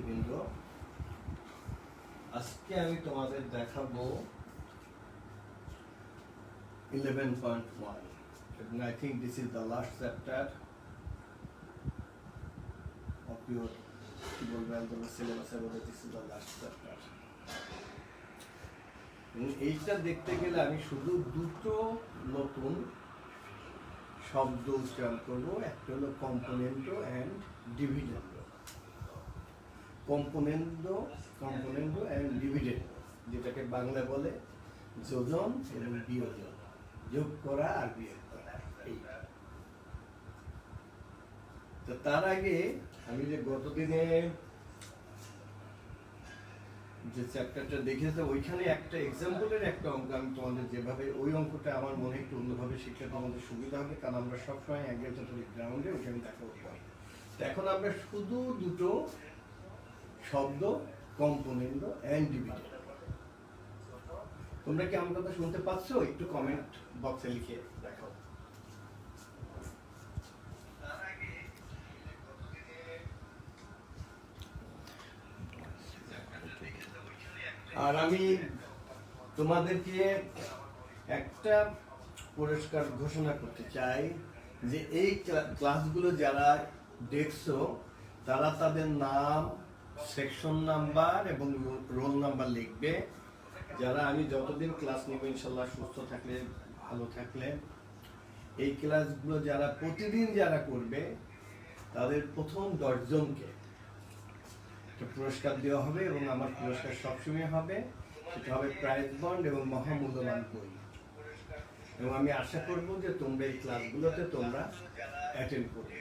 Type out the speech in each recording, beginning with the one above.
শিক্ষার্থীবৃন্দ, আজকে আমি তোমাদের দেখাবো 11.1 and I think this is the last chapter of your syllabus. This is the last chapter. এইটা দেখতে গেলে আমি শুধু দুটো নতুন শব্দ উচ্চারণ করবো, একটা হলো কম্পোনেন্টো অ্যান্ড ডিভিডেন্ডো। কম্পোনেন্টো অ্যান্ড ডিভিডেন্ডো, যেটাকে বাংলা বলে যোজন এবং বিয়োজন, যোগ করা আর বিয়োগ করা। তো তার আগে আমি যে গতদিনে যে চ্যাপ্টারটা দেখেছে ওইখানে একটা এক্সাম্পলের একটা অঙ্ক আমি তোমাদের যেভাবে, ওই অঙ্কটা আমার মনে একটু অন্যভাবে শিখলে তোমাদের সুবিধা হবে, কারণ আমরা সবসময় একজন গ্রাউন্ডে ওইখানে দেখাবো। তো এখন আমরা শুধু দুটো শব্দ, কম্পোনেন্টো অ্যান্ড ডিভিডেন্ড। তোমরা কি আমার কথা শুনতে পাচ্ছ? একটু কমেন্ট বক্সে লিখে দেখাও। আর আমি তোমাদেরকে একটা পুরস্কার ঘোষণা করতে চাই যে এই ক্লাসগুলো যারা দেখছো তারা তাদের নাম, সেকশন নাম্বার এবং রোল নাম্বার লিখবে। যারা আমি যতদিন ক্লাস নেব ইনশাল্লাহ সুস্থ থাকলে, ভালো থাকলে, এই ক্লাসগুলো যারা প্রতিদিন যারা করবে তাদের প্রথম 10 জনকে পুরস্কার দেওয়া হবে, এবং আমার পুরস্কার সবসময় হবে, সেটা হবে প্রাইজ বন্ড এবং মহামূল্যবান বই। এবং আমি আশা করব যে তোমরা এই ক্লাসগুলোতে তোমরা অ্যাটেন্ড করবে।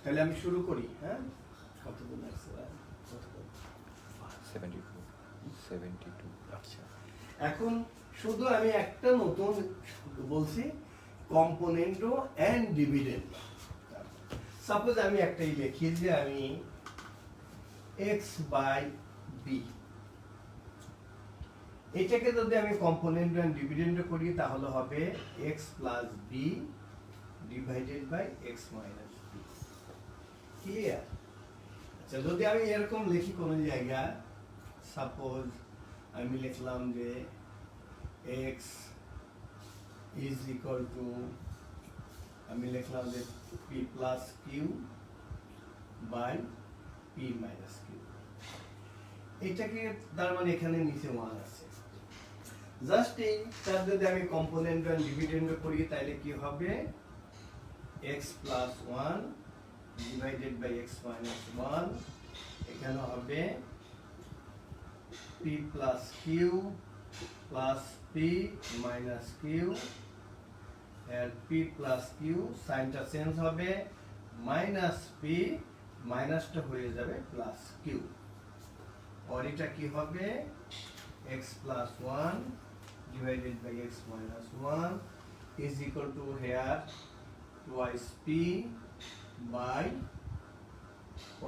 তাহলে আমি শুরু করি। হ্যাঁ, কতদিন আছে? 72। আচ্ছা, এখন শুধু আমি একটা নতুন বলছি, কম্পোনেন্টো অ্যান্ড ডিভিডেন্ড। সাপোজ আমি একটাই লিখি যে আমি x/b, এটাকে যদি আমি কম্পোনেন্টো অ্যান্ড ডিভিডেন্ড করি তাহলে হবে x + b divided by x - b। Clear? আচ্ছা, যদি আমি এরকম লিখি কোন জায়গায়, সাপোজ আমি লিখলাম যে x is equal to, আমি লিখলাম যে p plus q by p minus q। এটাকে তার মানে এখানে নিচে 1 আছে। জাস্ট এই তার যদি আমি কম্পোনেন্ট এন্ড ডিভিডেন্ড করি তাহলে কি হবে? x plus 1 divided by x minus 1, এখানে হবে p plus q plus p minus q, and p plus q সাইনটা চেঞ্জ হবে, মাইনাস p, মাইনাসটা হয়ে যাবে প্লাস q। আর এটা কি হবে? x plus 1 divided by x minus 1 is equal to here twice p by,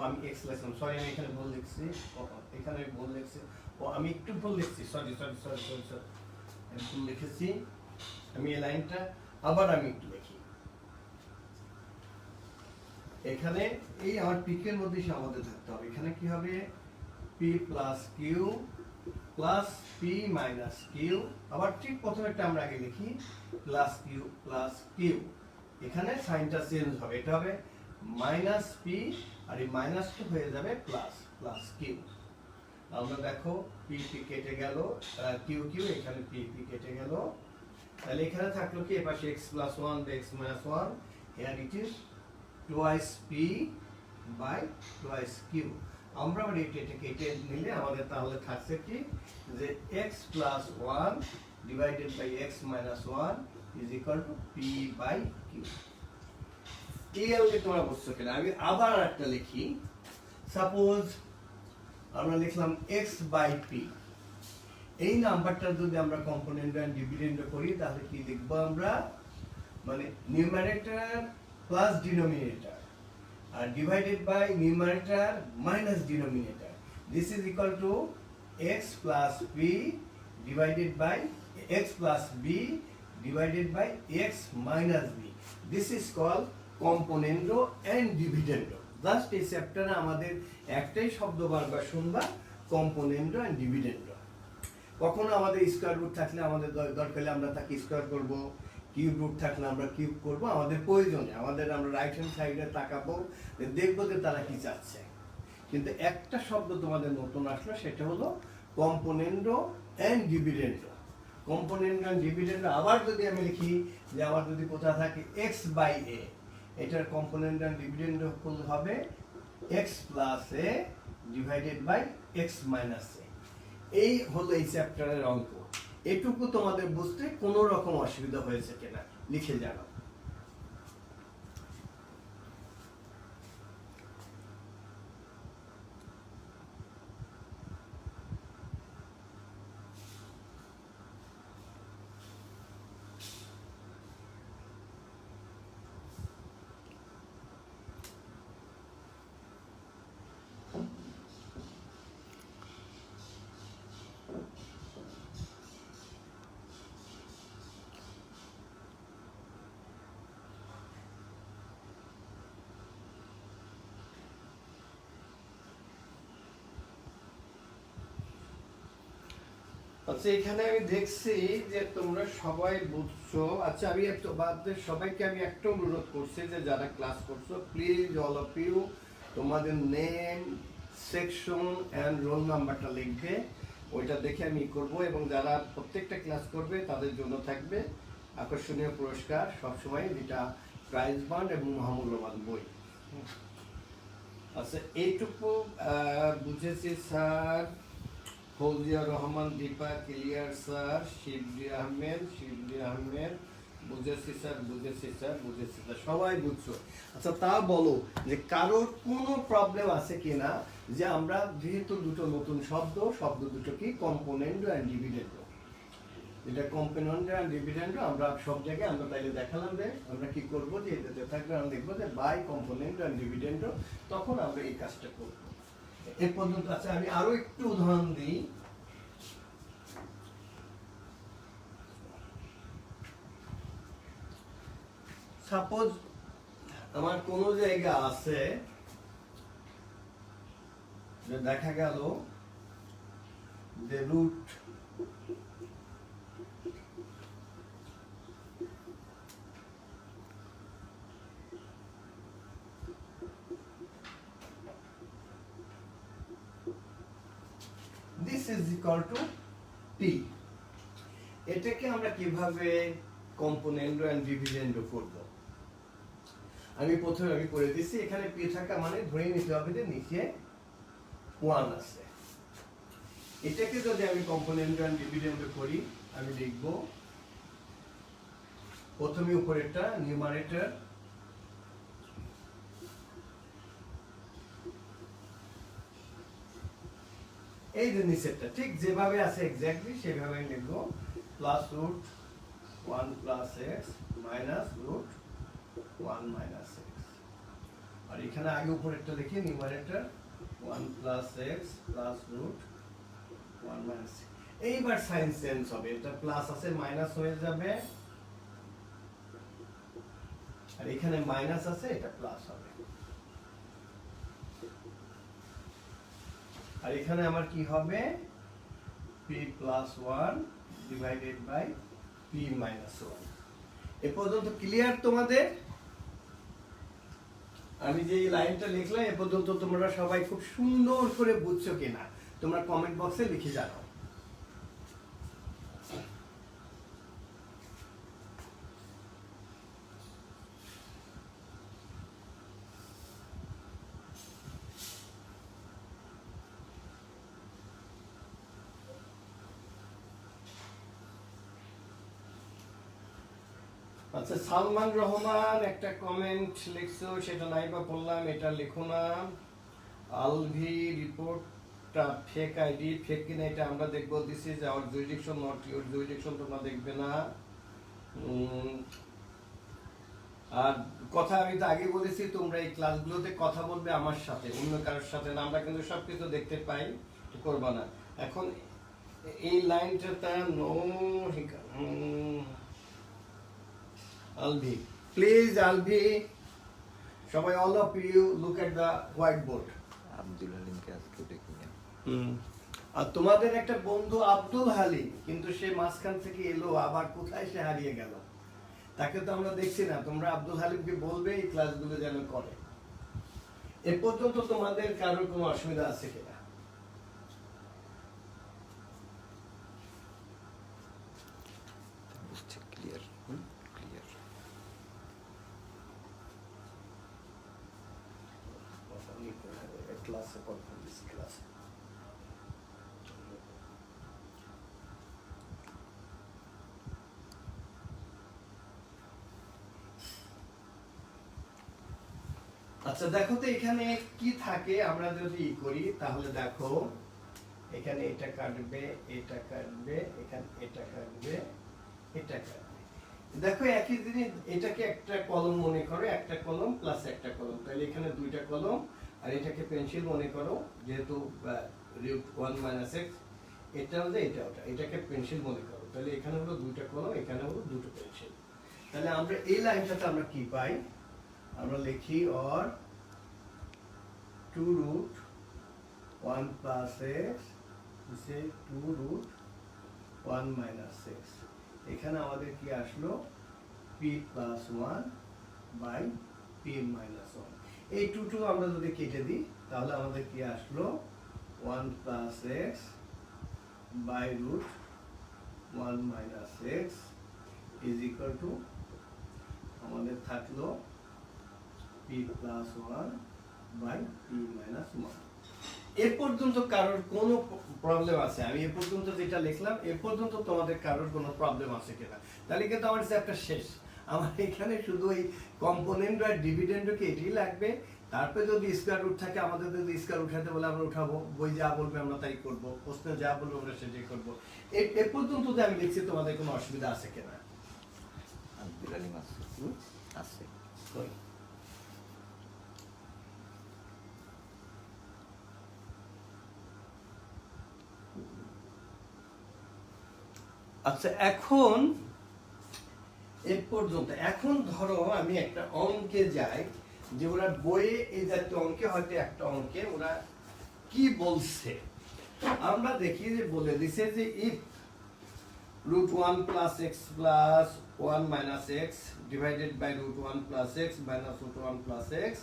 আমি x লিখলাম, সরি আমি এখানে ভুল লিখছি, এখানে ভুল লিখছি, আমি একটু ভুল লিখছি, সরি আমি ভুল লিখেছি। আমি এই লাইনটা আবার আমি একটু লিখি। এখানে এই আমার পিকের মধ্যে আমাদের থাকতে হবে। এখানে কি হবে? p plus q plus p minus q, আবার ঠিক প্রথমেরটা আমরা আগে লিখি plus q plus q। এখানে সাইনটা চেঞ্জ হবে, এটা হবে মাইনাস p, আর এই মাইনাসটা হয়ে যাবে প্লাস প্লাস q। আমরা দেখো p কেটে গেল, q এখানে p কেটে গেল, তাহলে এখানে থাকলো কি এপাশে x plus 1 by x minus 1, here it is twice p by twice q। আমরা আবার এটা কেটে নিলে আমাদের তাহলে থাকছে কি যে x plus 1 divided by x minus 1 is equal to p by q। এই আলোকে তোমরা বুঝছো কিনা? আমি আবার একটা লিখি, সাপোজ আমরা লিখলাম x by p। এই নাম্বারটা যদি আমরা কম্পোনেন্ট এন্ড ডিভিডেন্ড করি তাহলে কি লিখব আমরা? মানে নিউমারেটর প্লাস ডিনোমিনেটর আর divided by numerator minus denominator. This is equal to x plus p divided by x plus b divided by x minus b. This is called componendo and dividendo. Just এই চ্যাপ্টারে আমাদের একটাই শব্দ বারবার শুনবা, কম্পোনেন্ডো and ডিভিডেন্ডো। কখনো আমাদের স্কয়ার রুট থাকলে আমাদের দরকার হলে আমরা তাকে স্কয়ার করব, কিউব রুট থাকলে আমরা কিউব করব, আমাদের প্রয়োজনে আমরা রাইট হ্যান্ড সাইডে তাকাবো, দেখবো যে তারা কি চাচ্ছে। কিন্তু একটা শব্দ তোমাদের নতুন আসলো, সেটা হলো কম্পোনেন্ডো এন্ড ডিভিডেন্ডো। কম্পোনেন্ডো এন্ড ডিভিডেন্ডো আবার যদি আমি লিখি যে আমার যদি কোথাও থাকে x বাই a, এটার কম্পোনেন্ট এন্ড ডিভিডেন্ড হবে x plus a divided by x minus a। এই হলো এই চ্যাপ্টারের অঙ্ক। এটুকু তোমাদের বুঝতে কোনো রকম অসুবিধা হয়েছে কিনা লিখে জানাও। আচ্ছা, এখানে আমি দেখছি যে তোমরা সবাই বুঝছো। আচ্ছা, আমি একটু সবাইকে আমি একটা অনুরোধ করছি যে যারা ক্লাস করছো, প্লিজ অল অফ ইউ তোমাদের নেম, সেকশন এন্ড রোল নাম্বারটা লিখবে, ওইটা দেখে আমি করব। এবং যারা প্রত্যেকটা ক্লাস করবে তাদের জন্য থাকবে আকর্ষণীয় পুরস্কার সবসময়, যেটা প্রাইজ ফান্ড এবং মহামূল্যবান বই। আচ্ছা, এইটুকু বুঝেছি sir. Fauzia Rahman Dipa clear sir. Shibli Ahmed বুঝেছি স্যার, বুঝেছি স্যার, সবাই বুঝছো। আচ্ছা, তা বলো যে কারোর কোনো প্রবলেম আছে কিনা, যে আমরা যেহেতু দুটো নতুন শব্দ দুটো কি কম্পোনেন্ডো এন্ড ডিভিডেন্ডো, যেটা কম্পোনেন্ডো এন্ড ডিভিডেন্ডো আমরা সব জায়গায় আমরা তাইলে দেখালাম যে আমরা কি করবো, যে এটাতে থাকবে আমরা দেখবো যে বাই কম্পোনেন্ডো এন্ড ডিভিডেন্ডো, তখন আমরা এই কাজটা করবো। এ পর্যন্ত। আচ্ছা, আমি আরো একটু উদাহরণ দিই। সাপোজ আমার কোন জায়গা আছে যে দেখা গেল যে root this is equal to p, এটাকে আমরা কিভাবে কম্পোনেন্ডো এন্ড ডিভিডেন্ডো করব? আমি প্রথমে করে দিছি। এখানে p থাকা মানে ধরে নিতে হবে যে নিচে 1 আছে। এটাকে যদি আমি কম্পোনেন্ডো এন্ড ডিভিডেন্ডো করি, আমি লিখব প্রথমে উপরেরটা নিউমারেটর, এই যে নিচেরটা ঠিক যেভাবে আছে এক্স্যাক্টলি সেভাবে লিখব, plus root 1 plus x minus root 1 minus x। আর এখানে আগে উপরেরটা লিখি numerator 1 plus x plus root 1 minus. এইবার সাইন চেঞ্জ হবে, এটা প্লাস আছে মাইনাস হয়ে যাবে, আর এখানে মাইনাস আছে এটা প্লাস হবে। আর এখানে আমার কি হবে, p plus 1 divided by p minus 1। এ পর্যন্ত ক্লিয়ার তোমাদের? আমি যে লাইনটা লিখলাম এ পর্যন্ত তোমরা সবাই খুব সুন্দর করে বুঝছো কিনা তোমরা কমেন্ট বক্সে লিখে জানাও। আচ্ছা, সালমান রহমান একটা কমেন্ট লিখছো, সেটা নাইবা পড়লাম, এটা লিখো না। আলভি রিপোর্টটা ফেক আইডি, ফেক কিনা এটা আমরা দেখবো। This is our jurisdiction, not your jurisdiction, তোমরা দেখবে না। আর কথা আমি তো আগে বলেছি, তোমরা এই ক্লাসগুলোতে কথা বলবে আমার সাথে, অন্য কারোর সাথে না। আমরা কিন্তু সবকিছু দেখতে পাই, করবা না। এখন এই লাইনটা নো Alvi. Please, Alvi. সবাই all of you look at the whiteboard. Abdul হালিমকে আজকে দেখি না। আর তোমাদের একটা বন্ধু আব্দুল হালিম, কিন্তু সে মাঝখান থেকে এলো, আবার কোথায় সে হারিয়ে গেল, তাকে তো আমরা দেখছি না। তোমরা আব্দুল হালিমকে বলবে এই ক্লাসগুলো যেন করে। এ পর্যন্ত তোমাদের কারোর কোনো অসুবিধা আছে কিনা? বুঝছে, ক্লিয়ার ক্লিয়ার। ক্লাসে পারফরমেন্স ক্লাস। আচ্ছা দেখো তো এখানে কি থাকে, আমরা যদি ই করি তাহলে দেখো এখানে এটা কাটবে, এটা কাটবে, এখানে এটা কাটবে, এটা কাটবে। দেখো একই জিনিস, এটাকে একটা কলম মনে করো, একটা কলম প্লাস একটা কলম, তাহলে এখানে দুইটা কলম। আর এটাকে পেন্সিল মনে করো, যেহেতু √1 - x, এটা হলো এটা ওটা, এটাকে পেন্সিল মনে করো, তাহলে এখানে হলো দুইটা কলম, এখানে হলো দুটো পেন্সিল। তাহলে আমরা এই লাইনটাতে আমরা কি পাই? আমরা লিখি or 2√1 + x is 2√1 - x। এখানে আমাদের কি আসলো? p + 1 / p - 1। এই 2 আমরা যদি কেটে দিই তাহলে আমাদের কি আসলো? 1 + x /√1 - x is equal to আমাদের থাকলো p + 1 / p - 1। এ পর্যন্ত কারোর কোনো প্রবলেম আছে? আমি এ পর্যন্ত যেটা লিখলাম, এ পর্যন্ত তোমাদের কারোর কোনো প্রবলেম আছে কিনা? তাহলে কিন্তু আমার চ্যাপ্টার শেষ। আমার এখানে শুধু এই কম্পোনেন্ট আর ডিভিডেন্ডকে এটাই লাগবে। তারপরে যদি স্কয়ার রুট থাকে, আমাদের যদি স্কয়ার উঠাতে বলে আমরা উঠাবো, বই যা বলবে আমরা তাই করব, প্রশ্নে যা বলবে আমরা সেটাই করব। এ পর্যন্ত যে আমি লিখছি তোমাদের কোনো অসুবিধা আছে কিনা? আব্দুল হালিম আছে, আছে। আচ্ছা এখন এ পর্যন্ত, এখন ধরো আমি একটা অঙ্কে যাই, যে ওরা বইয়ে এই জাতীয় অঙ্কে হয়তো একটা অঙ্কে ওরা কি বলছে আমরা দেখি, যে বলে দিছে যে if √1 + x + 1 - x divided by √1 + x minus √1 + x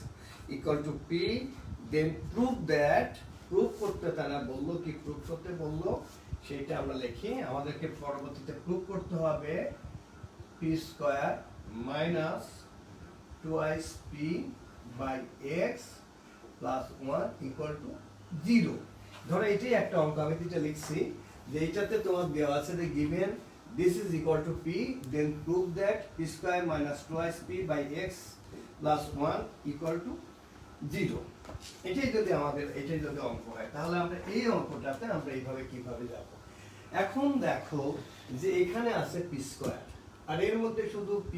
equal to p, then prove that, prove করতে তারা বললো, কি প্রুফ করতে বললো সেটা আমরা লিখি। আমাদেরকে পরবর্তীতে প্রুফ করতে হবে p² - 2p / x + 1 = 0। ধরো এটাই একটা অঙ্ক, আমি যেটা লিখছি যে এটাতে তোমার দেওয়া আছে যে given this is equal to p, then prove that p² - 2p / x + 1 = 0। এটাই যদি আমাদের, এটাই যদি অঙ্ক হয়, তাহলে আমরা এই অঙ্কটাতে আমরা এইভাবে কিভাবে যাব? এখন দেখো যে এখানে আছে p², আর এর মধ্যে শুধু p,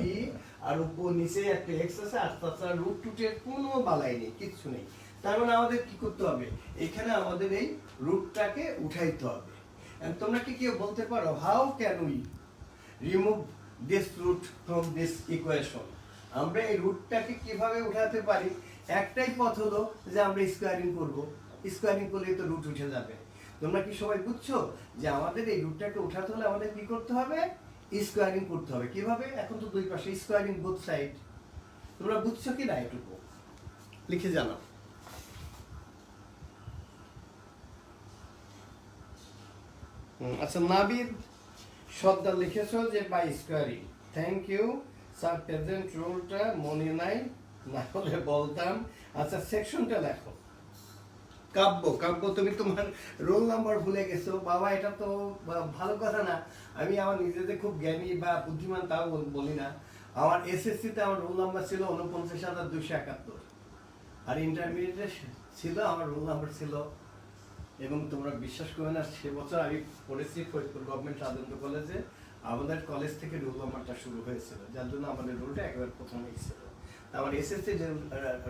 আর উপর নিচে একটা x আছে, আর তাছাড়া √2 কোনো বালাই নেই, কিচ্ছু নেই। তার মানে আমাদের কি করতে হবে? এখানে আমাদের এই রুটটাকে উঠাইতে হবে। And তোমরা কি কেউ বলতে পারো how can we remove this root from this equation? আমরা এই রুটটাকে কিভাবে উঠাতে পারি? একটাই পথ হলো যে আমরা স্কোয়ারিং করব। স্কোয়ারিং করলে তো রুট উঠে যাবে। তোমরা কি সবাই বুঝছো যে আমাদের এই রুটটাকে উঠাতে হলে আমাদের কি করতে হবে? স্কোয়ারিং করতে হবে। কিভাবে? এখন তো দুই পাশে স্কোয়ারিং বোথ সাইড। তোমরা বুঝছো কি না? এটুকু লিখে জানাও। আচ্ছা নাবিদ সর্দার লিখেছো যে by squaring, thank you sir. Present রোলটা মনে নাই, না হলে বলতাম। আচ্ছা সেকশনটা লেখো। কাব্য, কাব্য তুমি তোমার রোল নাম্বার ভুলে গেছো বাবা, এটা তো ভালো কথা না। আমি আমার নিজেদের খুব জ্ঞানী বা বুদ্ধিমান তাও বলি না। আমার এসএসসিতে আমার রোল নাম্বার ছিল ৪৯,২৭১, আর ইন্টারমিডিয়েটে ছিল আমার রোল নাম্বার ছিল, এবং তোমরা বিশ্বাস করবে না, সে বছর আমি পড়েছি ফরিদপুর গভর্নমেন্ট রাজেন্দ্র কলেজে। আমাদের কলেজ থেকে রোল নাম্বারটা শুরু হয়েছিল, যার জন্য আমাদের রোলটা একেবারে প্রথমেই ছিল। আমার এসএসসি যে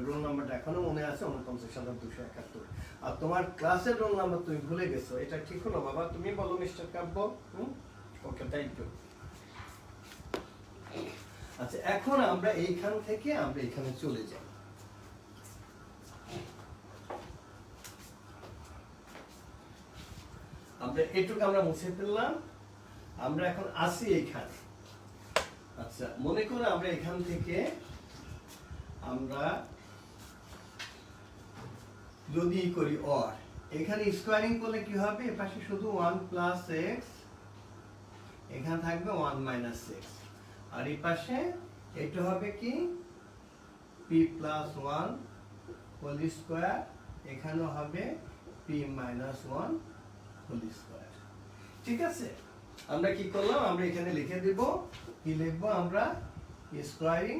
রোল নাম্বারটা এখনো মনে আছে ৪৯,২৭১। আর তোমার ক্লাসের রোল নাম্বার তুমি ভুলে গেছো, এটা ঠিক হলো বাবা? তুমি বলো mister Kabya. Okay, thank you. আচ্ছা, এখন আমরা এইখান থেকে আমরা এখানে চলে যাই। আমরা এটুকু আমরা মুছে ফেললাম, আমরা এখন আসি এইখানে। আচ্ছা, মনে করো আমরা এখান থেকে আমরা যদি করি অর, এখানে স্কোয়ারিং করলে কি হবে, এপাশে শুধু 1 প্লাস এক্স, এখানে থাকবে 1 মাইনাস এক্স, আর এই পাশে এটা হবে কি পি প্লাস 1 হোল স্কোয়ার, এখানেও হবে পি মাইনাস 1 হোল স্কোয়ার। ঠিক আছে, আমরা কি করলাম, আমরা এখানে লিখে দেব, কি লিখবো আমরা, স্কোয়ারিং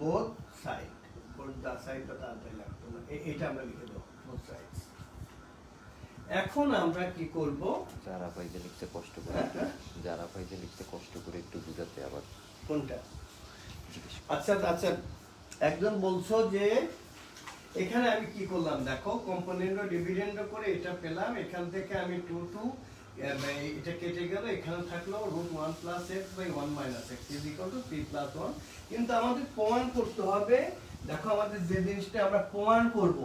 বোথ সাইড, বোথ দা সাইড বা তাড়াতাড়ি লাগতো না, এটা আমরা লিখে দেবো বোথ সাইডস। এখন আমরা কি করব, যারা পাইতে লিখতে কষ্ট করে, যারা পাইতে লিখতে কষ্ট করে একটু বুঝাতে আবার কোনটা। জিজ্ঞেস করি। আচ্ছা আচ্ছা, একজন বলছো যে এখানে আমি কি করলাম, দেখো কম্পোনেন্ট ডিভিডেন্ড করে এটা পেলাম, এখান থেকে আমি 2 এটা কেটে গেল, এখানে থাকলো √1 plus x by 1 minus x is equal to p plus 1। কিন্তু আমাদের প্রমাণ করতে হবে, দেখো আমাদের যে জিনিসটা আমরা প্রমাণ করব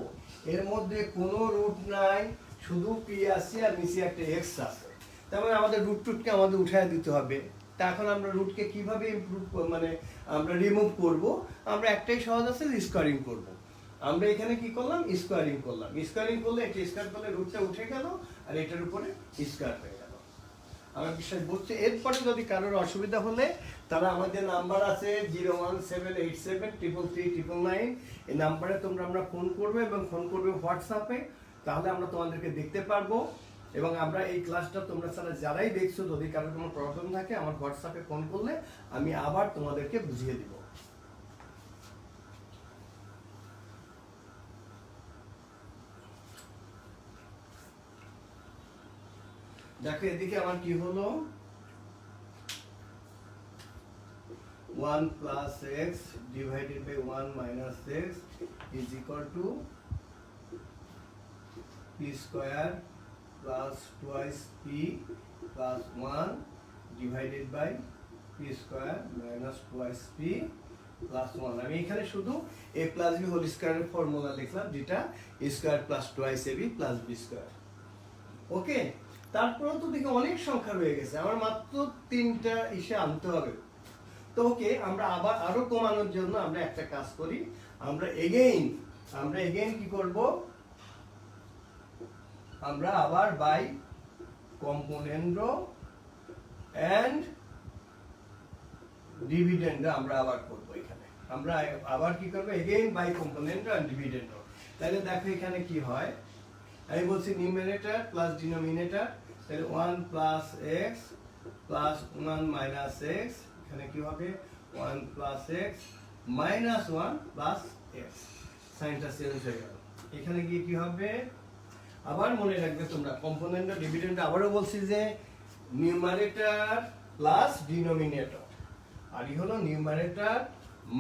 এর মধ্যে কোনো রুট নাই, শুধু পি আছে আর নিচে একটা এক্স আছে, তার মানে আমাদের রুট টুটকে আমাদের উঠায় দিতে হবে। তা এখন আমরা রুটকে কিভাবে ইমপ্রুভ মানে আমরা রিমুভ করব, আমরা একটাই সহজ আছে, স্কোয়ারিং করব। আমরা এখানে কি করলাম, স্কোয়ারিং করলাম, স্কোয়ারিং করলে এটা স্কোয়ার করলে রুটটা উঠে গেল আর এটার উপরে স্কোয়ার হয়ে গেল। আমার বিষয় বুঝছে। এরপরে যদি কারোর অসুবিধা হলে তারা আমাদের নাম্বার আছে 01787333999, এই নাম্বারে তোমরা আমরা ফোন করবে এবং ফোন করবে হোয়াটসঅ্যাপে, তাহলে আমরা তোমাদেরকে দেখতে পারবো। এবং আমরা এই ক্লাসটা তোমরা ছাড়া যারাই দেখছো, যদি কারোর কোনো প্রবলেম থাকে আমার হোয়াটসঅ্যাপে ফোন করলে আমি আবার তোমাদেরকে বুঝিয়ে দিব। দেখো এদিকে আমার কি হলো, 1 plus x divided by 1 minus x is equal to p square plus twice p plus 1 divided by p square minus twice p plus 1। আমি এখানে শুধু এ প্লাস বি হোল স্কোয়ারের ফর্মুলা লিখলাম, যেটা a square plus twice a b plus b square. Okay, তারপরেও তো দেখি অনেক সংখ্যা রয়ে গেছে, আমার মাত্র 3টা ইসে আনতে হবে। তো ওকে, আমরা আবার আরো কমানোর জন্য আমরা একটা কাজ করি, আমরা এগেইন কি করব, আমরা আবার বাই কম্পোনেন্ডো এন্ড ডিভিডেন্ডো আমরা আবার করব। এখানে আমরা আবার কি করব, এগেইন বাই কম্পোনেন্ডো এন্ড ডিভিডেন্ডো। তাহলে দেখো এখানে কি হয়, আমি বলছি নিউমারেটর প্লাস ডিনোমিনেটর, তাহলে 1 plus x plus 1 minus x, এখানে কি হবে 1 plus x minus 1 plus x, সাইনটা চেঞ্জ হয়ে গেল। এখানে গিয়ে কি হবে, আবার মনে রাখবে তোমরা কম্পোনেন্ট ডিভিডেন্ড, আবারও বলছি যে নিউমারেটর প্লাস ডিনোমিনেটর, আর এই হলো নিউমারেটর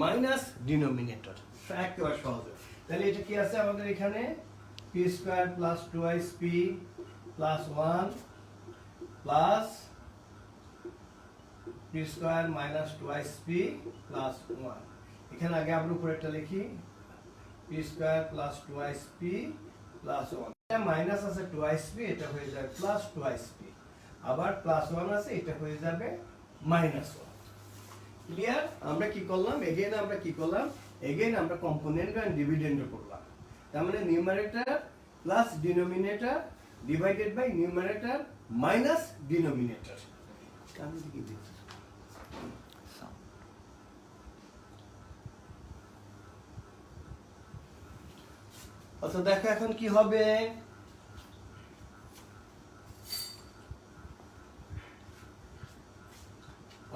মাইনাস ডিনোমিনেটর, একেবারে সহজ। তাহলে এটা কি আছে আমাদের এখানে, P square plus twice p plus 1 plus P square minus twice p plus 1। এখানে আগে আমরা উপরেরটা লিখি, P square plus twice p plus 1, এটা মাইনাস আছে টুয়াইস পি, এটা হয়ে যাবে প্লাস টুয়াইস পি, আবার প্লাস 1 আছে, এটা হয়ে যাবে মাইনাস 1। ক্লিয়ার? আমরা কি করলাম, এগেইন আমরা কম্পোনেন্ট এন্ড ডিভিডেন্ড করলাম। তার মানে numerator plus denominator divided by numerator minus denominator. আমি কি দিচ্ছি, আচ্ছা দেখো এখন কি হবে,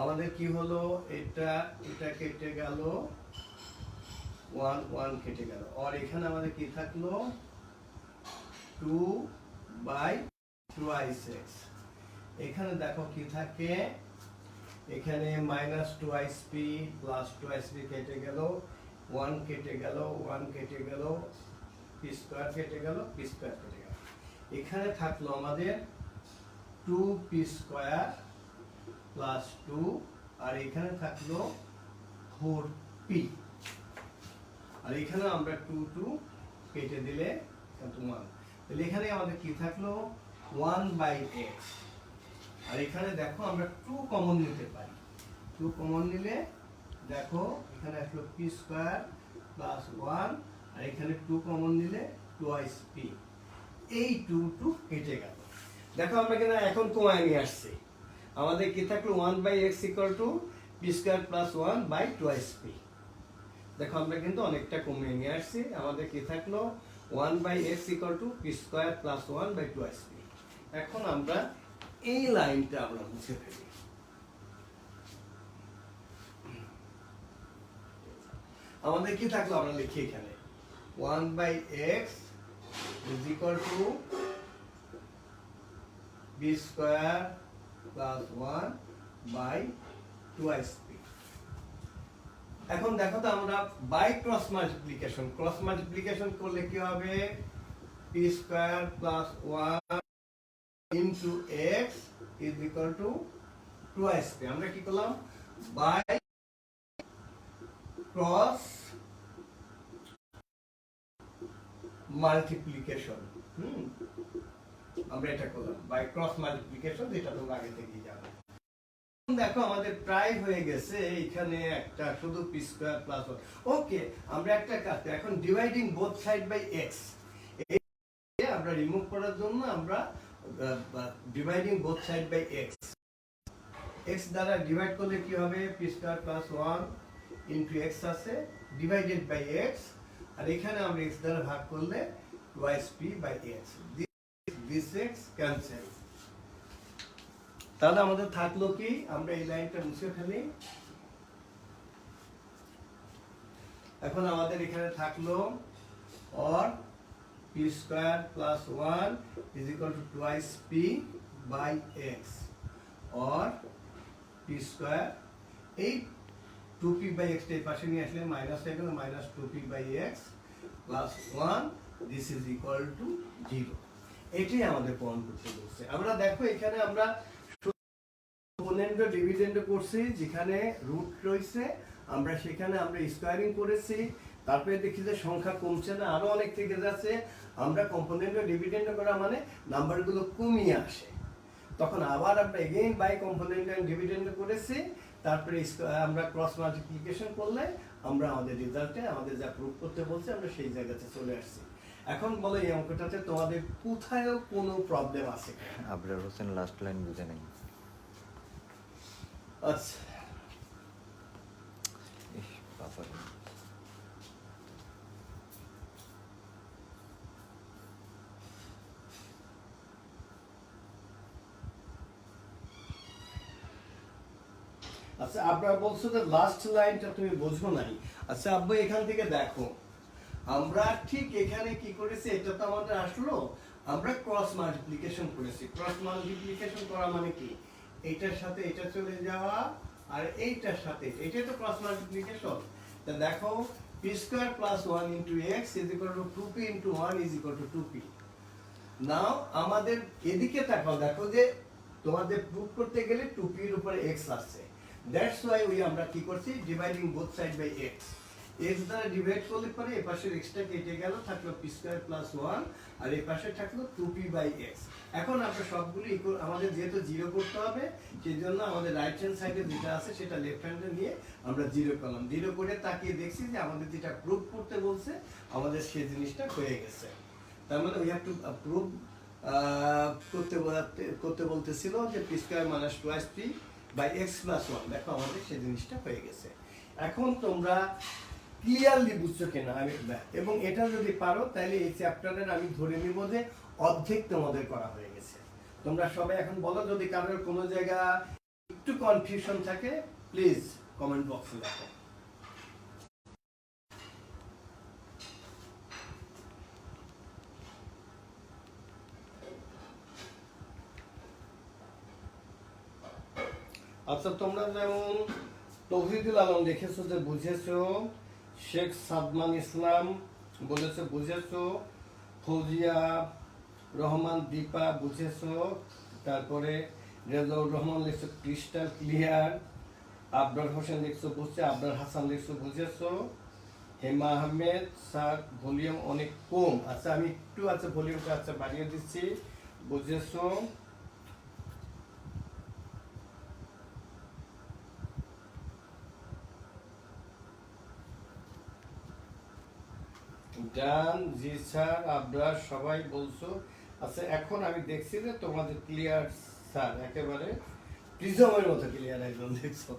আমাদের কি হলো, এটা কেটে গেল, 1 কেটে গেল, আর এখানে আমাদের কি থাকলো 2 বাই টুয়াইস এক্স। এখানে দেখো কি থাকে, এখানে minus twice p plus twice P কেটে গেল, 1 কেটে গেল, 1 কেটে গেল, পি স্কোয়ার কেটে গেল, পি স্কোয়ার কেটে গেল। এখানে থাকলো আমাদের 2 পি স্কোয়ার প্লাস 2 আর এখানে থাকলো 4p, আর এখানে আমরা 2 কেটে দিলে 1, তাহলে এখানে আমাদের কি থাকলো 1/x, আর এখানে দেখো আমরা 2 কমন নিতে পারি, 2 কমন নিলে দেখো এখানে আসলো p স্কয়ার প্লাস 1, আর এখানে 2 কমন নিলে 2p, এই 2 কেটে গেল। দেখো আমরা কিন্তু এখন কমায় নিয়ে আসছি, আমাদের কি থাকলো 1/x p square plus 1/2p। দেখো আমরা কিন্তু অনেকটা কমিয়ে নিয়ে আসছি, আমাদের কি থাকলো 1/x p square plus 1/2p। এখন আমরা এই লাইনটা আমরা মুছে ফেলি, আমাদের কি থাকলো আমরা লিখি এখানে 1/x is equal to b square plus 1/2p। এখন দেখো তো আমরা বাই ক্রস মাল্টিপ্লিকেশন করলে কি হবে p square plus 1 into x is equal to 2p। আমরা কি করলাম বাই ক্রস মাল্টিপ্লিকেশন, আমরা এটা করলাম বাই ক্রস মাল্টিপ্লিকেশন, যেটা তোমরা আগে থেকেই জানো। দেখো আমাদের প্রায় হয়ে গেছে, এখানে একটা শুধু p স্কয়ার প্লাস 1। ওকে, আমরা একটা কাজ এখন dividing both side by x, আমরা রিমুভ করার জন্য আমরা dividing both side by x, x দ্বারা ডিভাইড করলে কি হবে p square plus 1 into x আছে ডিভাইডেড বাই x, আর এখানে আমরা x দ্বারা ভাগ করলে 2p by x, this x cancel. তাহলে আমাদের থাকলো কি, আমরা এই লাইনটা মুছে ফেলি, এখন আমাদের এখানে থাকলো or p square plus 1 is equal to 2p by x, or p square এই 2p by x এর পাশে নিয়ে আসলে মাইনাস হয়ে গেল -2p by x plus 1, this is equal to 0। এটাই আমাদের প্রমাণ করতে বলছে। আমরা দেখো এখানে আমরা কম্পোনেন্ট ডিভিডেন্ড করছি, যেখানে রুট রয়েছে আমরা সেখানে আমরা স্কয়ারিং করেছি, তারপরে দেখি যে সংখ্যা কমছে না, আরো অনেক থেকে যাচ্ছে, আমরা কম্পোনেন্ট ডিভিডেন্ড করা মানে নাম্বারগুলো কমিয়ে আসে, তখন আবার আমরা again by component and dividend করেছি, তারপরে আমরা ক্রস মাল্টিপ্লিকেশন করলে আমরা আমাদের রেজাল্টে আমাদের যা প্রুফ করতে বলছে আমরা সেই জায়গাতে চলে আসছি। এখন বলো এই অঙ্কটাতে তোমাদের কোথায়ও কোনো প্রবলেম আছে কিনা? আবরার হোসেন লাস্ট লাইন বুঝে নেই। আচ্ছা, বাবা আচ্ছা আপনারা বলছো যে লাস্ট লাইনটা তুমি বোঝো নাই। আচ্ছা আব্বু এখান থেকে দেখো, আমরা ঠিক এখানে কি করেছি, এটা তো আমাদের আসলো, আমরা ক্রস মাল্টিপ্লিকেশন করেছি। ক্রস মাল্টিপ্লিকেশন করা মানে কি, এইটার সাথে এটা চলে যাওয়া আর এইটার সাথে এটা তো ক্রস মাল্টিপ্লিকেশন। তা দেখো p square plus 1 into x is equal to 2p into 1 is equal to 2p। নাও আমাদের এদিকে তাকাও, দেখো যে তোমাদের প্রুফ করতে গেলে 2p এর উপরে x আসছে, দ্যাটস ওয়াই আমরা কি করছি dividing both side by x, x দ্বারা ডিভাইড করলে পরে এই পাশের x টা কেটে গেল, থাকলো p স্কয়ার প্লাস 1, আর এই পাশে থাকলো 2p বাই x। এখন আমরা সবগুলো ইকুয়াল, আমাদের যেহেতু 0 করতে হবে সেজন্য আমাদের রাইট হ্যান্ড সাইডে যেটা আছে সেটা লেফট হ্যান্ডে নিয়ে আমরা 0 করলাম, 0 করে তাকিয়ে দেখছি যে আমাদের যেটা প্রুফ করতে বলছে আমাদের সেই জিনিসটা হয়ে গেছে। তার মানে উই হ্যাভ টু প্রুভ করতে বলতেছিল যে p square minus 2p by x plus 1, দেখো আমাদের সেই জিনিসটা হয়ে গেছে। এখন তোমরা ক্লিয়ারলি বুঝছো কিনা আমি, এবং এটা যদি পারো তাহলে এই চ্যাপ্টারের আমি ধরে নিব যে অর্ধেক তোমাদের করা হয়ে গেছে। তোমরা সবাই এখন বলো, যদি কারোর কোনো জায়গা একটু কনফিউশন থাকে প্লিজ কমেন্ট বক্সে লেখো। আচ্ছা তোমরা যেমন তৌহিদুল আলম দেখেছো যে বুঝেছো, শেখ সাদমান ইসলাম বলেছে বুঝেছো, ফৌজিয়া রহমান দীপা বুঝেছো, তারপরে রেজাউর রহমান লিখছে ক্রিস্টাল ক্লিয়ার, আবরার হোসেন লিখছো বুঝছে, আবরার হাসান লিখছো বুঝেছো। হেমা আহমেদ স্যার ভলিউম অনেক কম, আচ্ছা আমি একটু আচ্ছা ভলিউমটা আচ্ছা বাড়িয়ে দিচ্ছি, বুঝেছো। ডান, জি স্যার, আবরার সবাই বলছো। আচ্ছা এখন আমি দেখছি যে তোমাদের ক্লিয়ার স্যার, একেবারে প্রিজমের মতো ক্লিয়ার একদম দেখছো।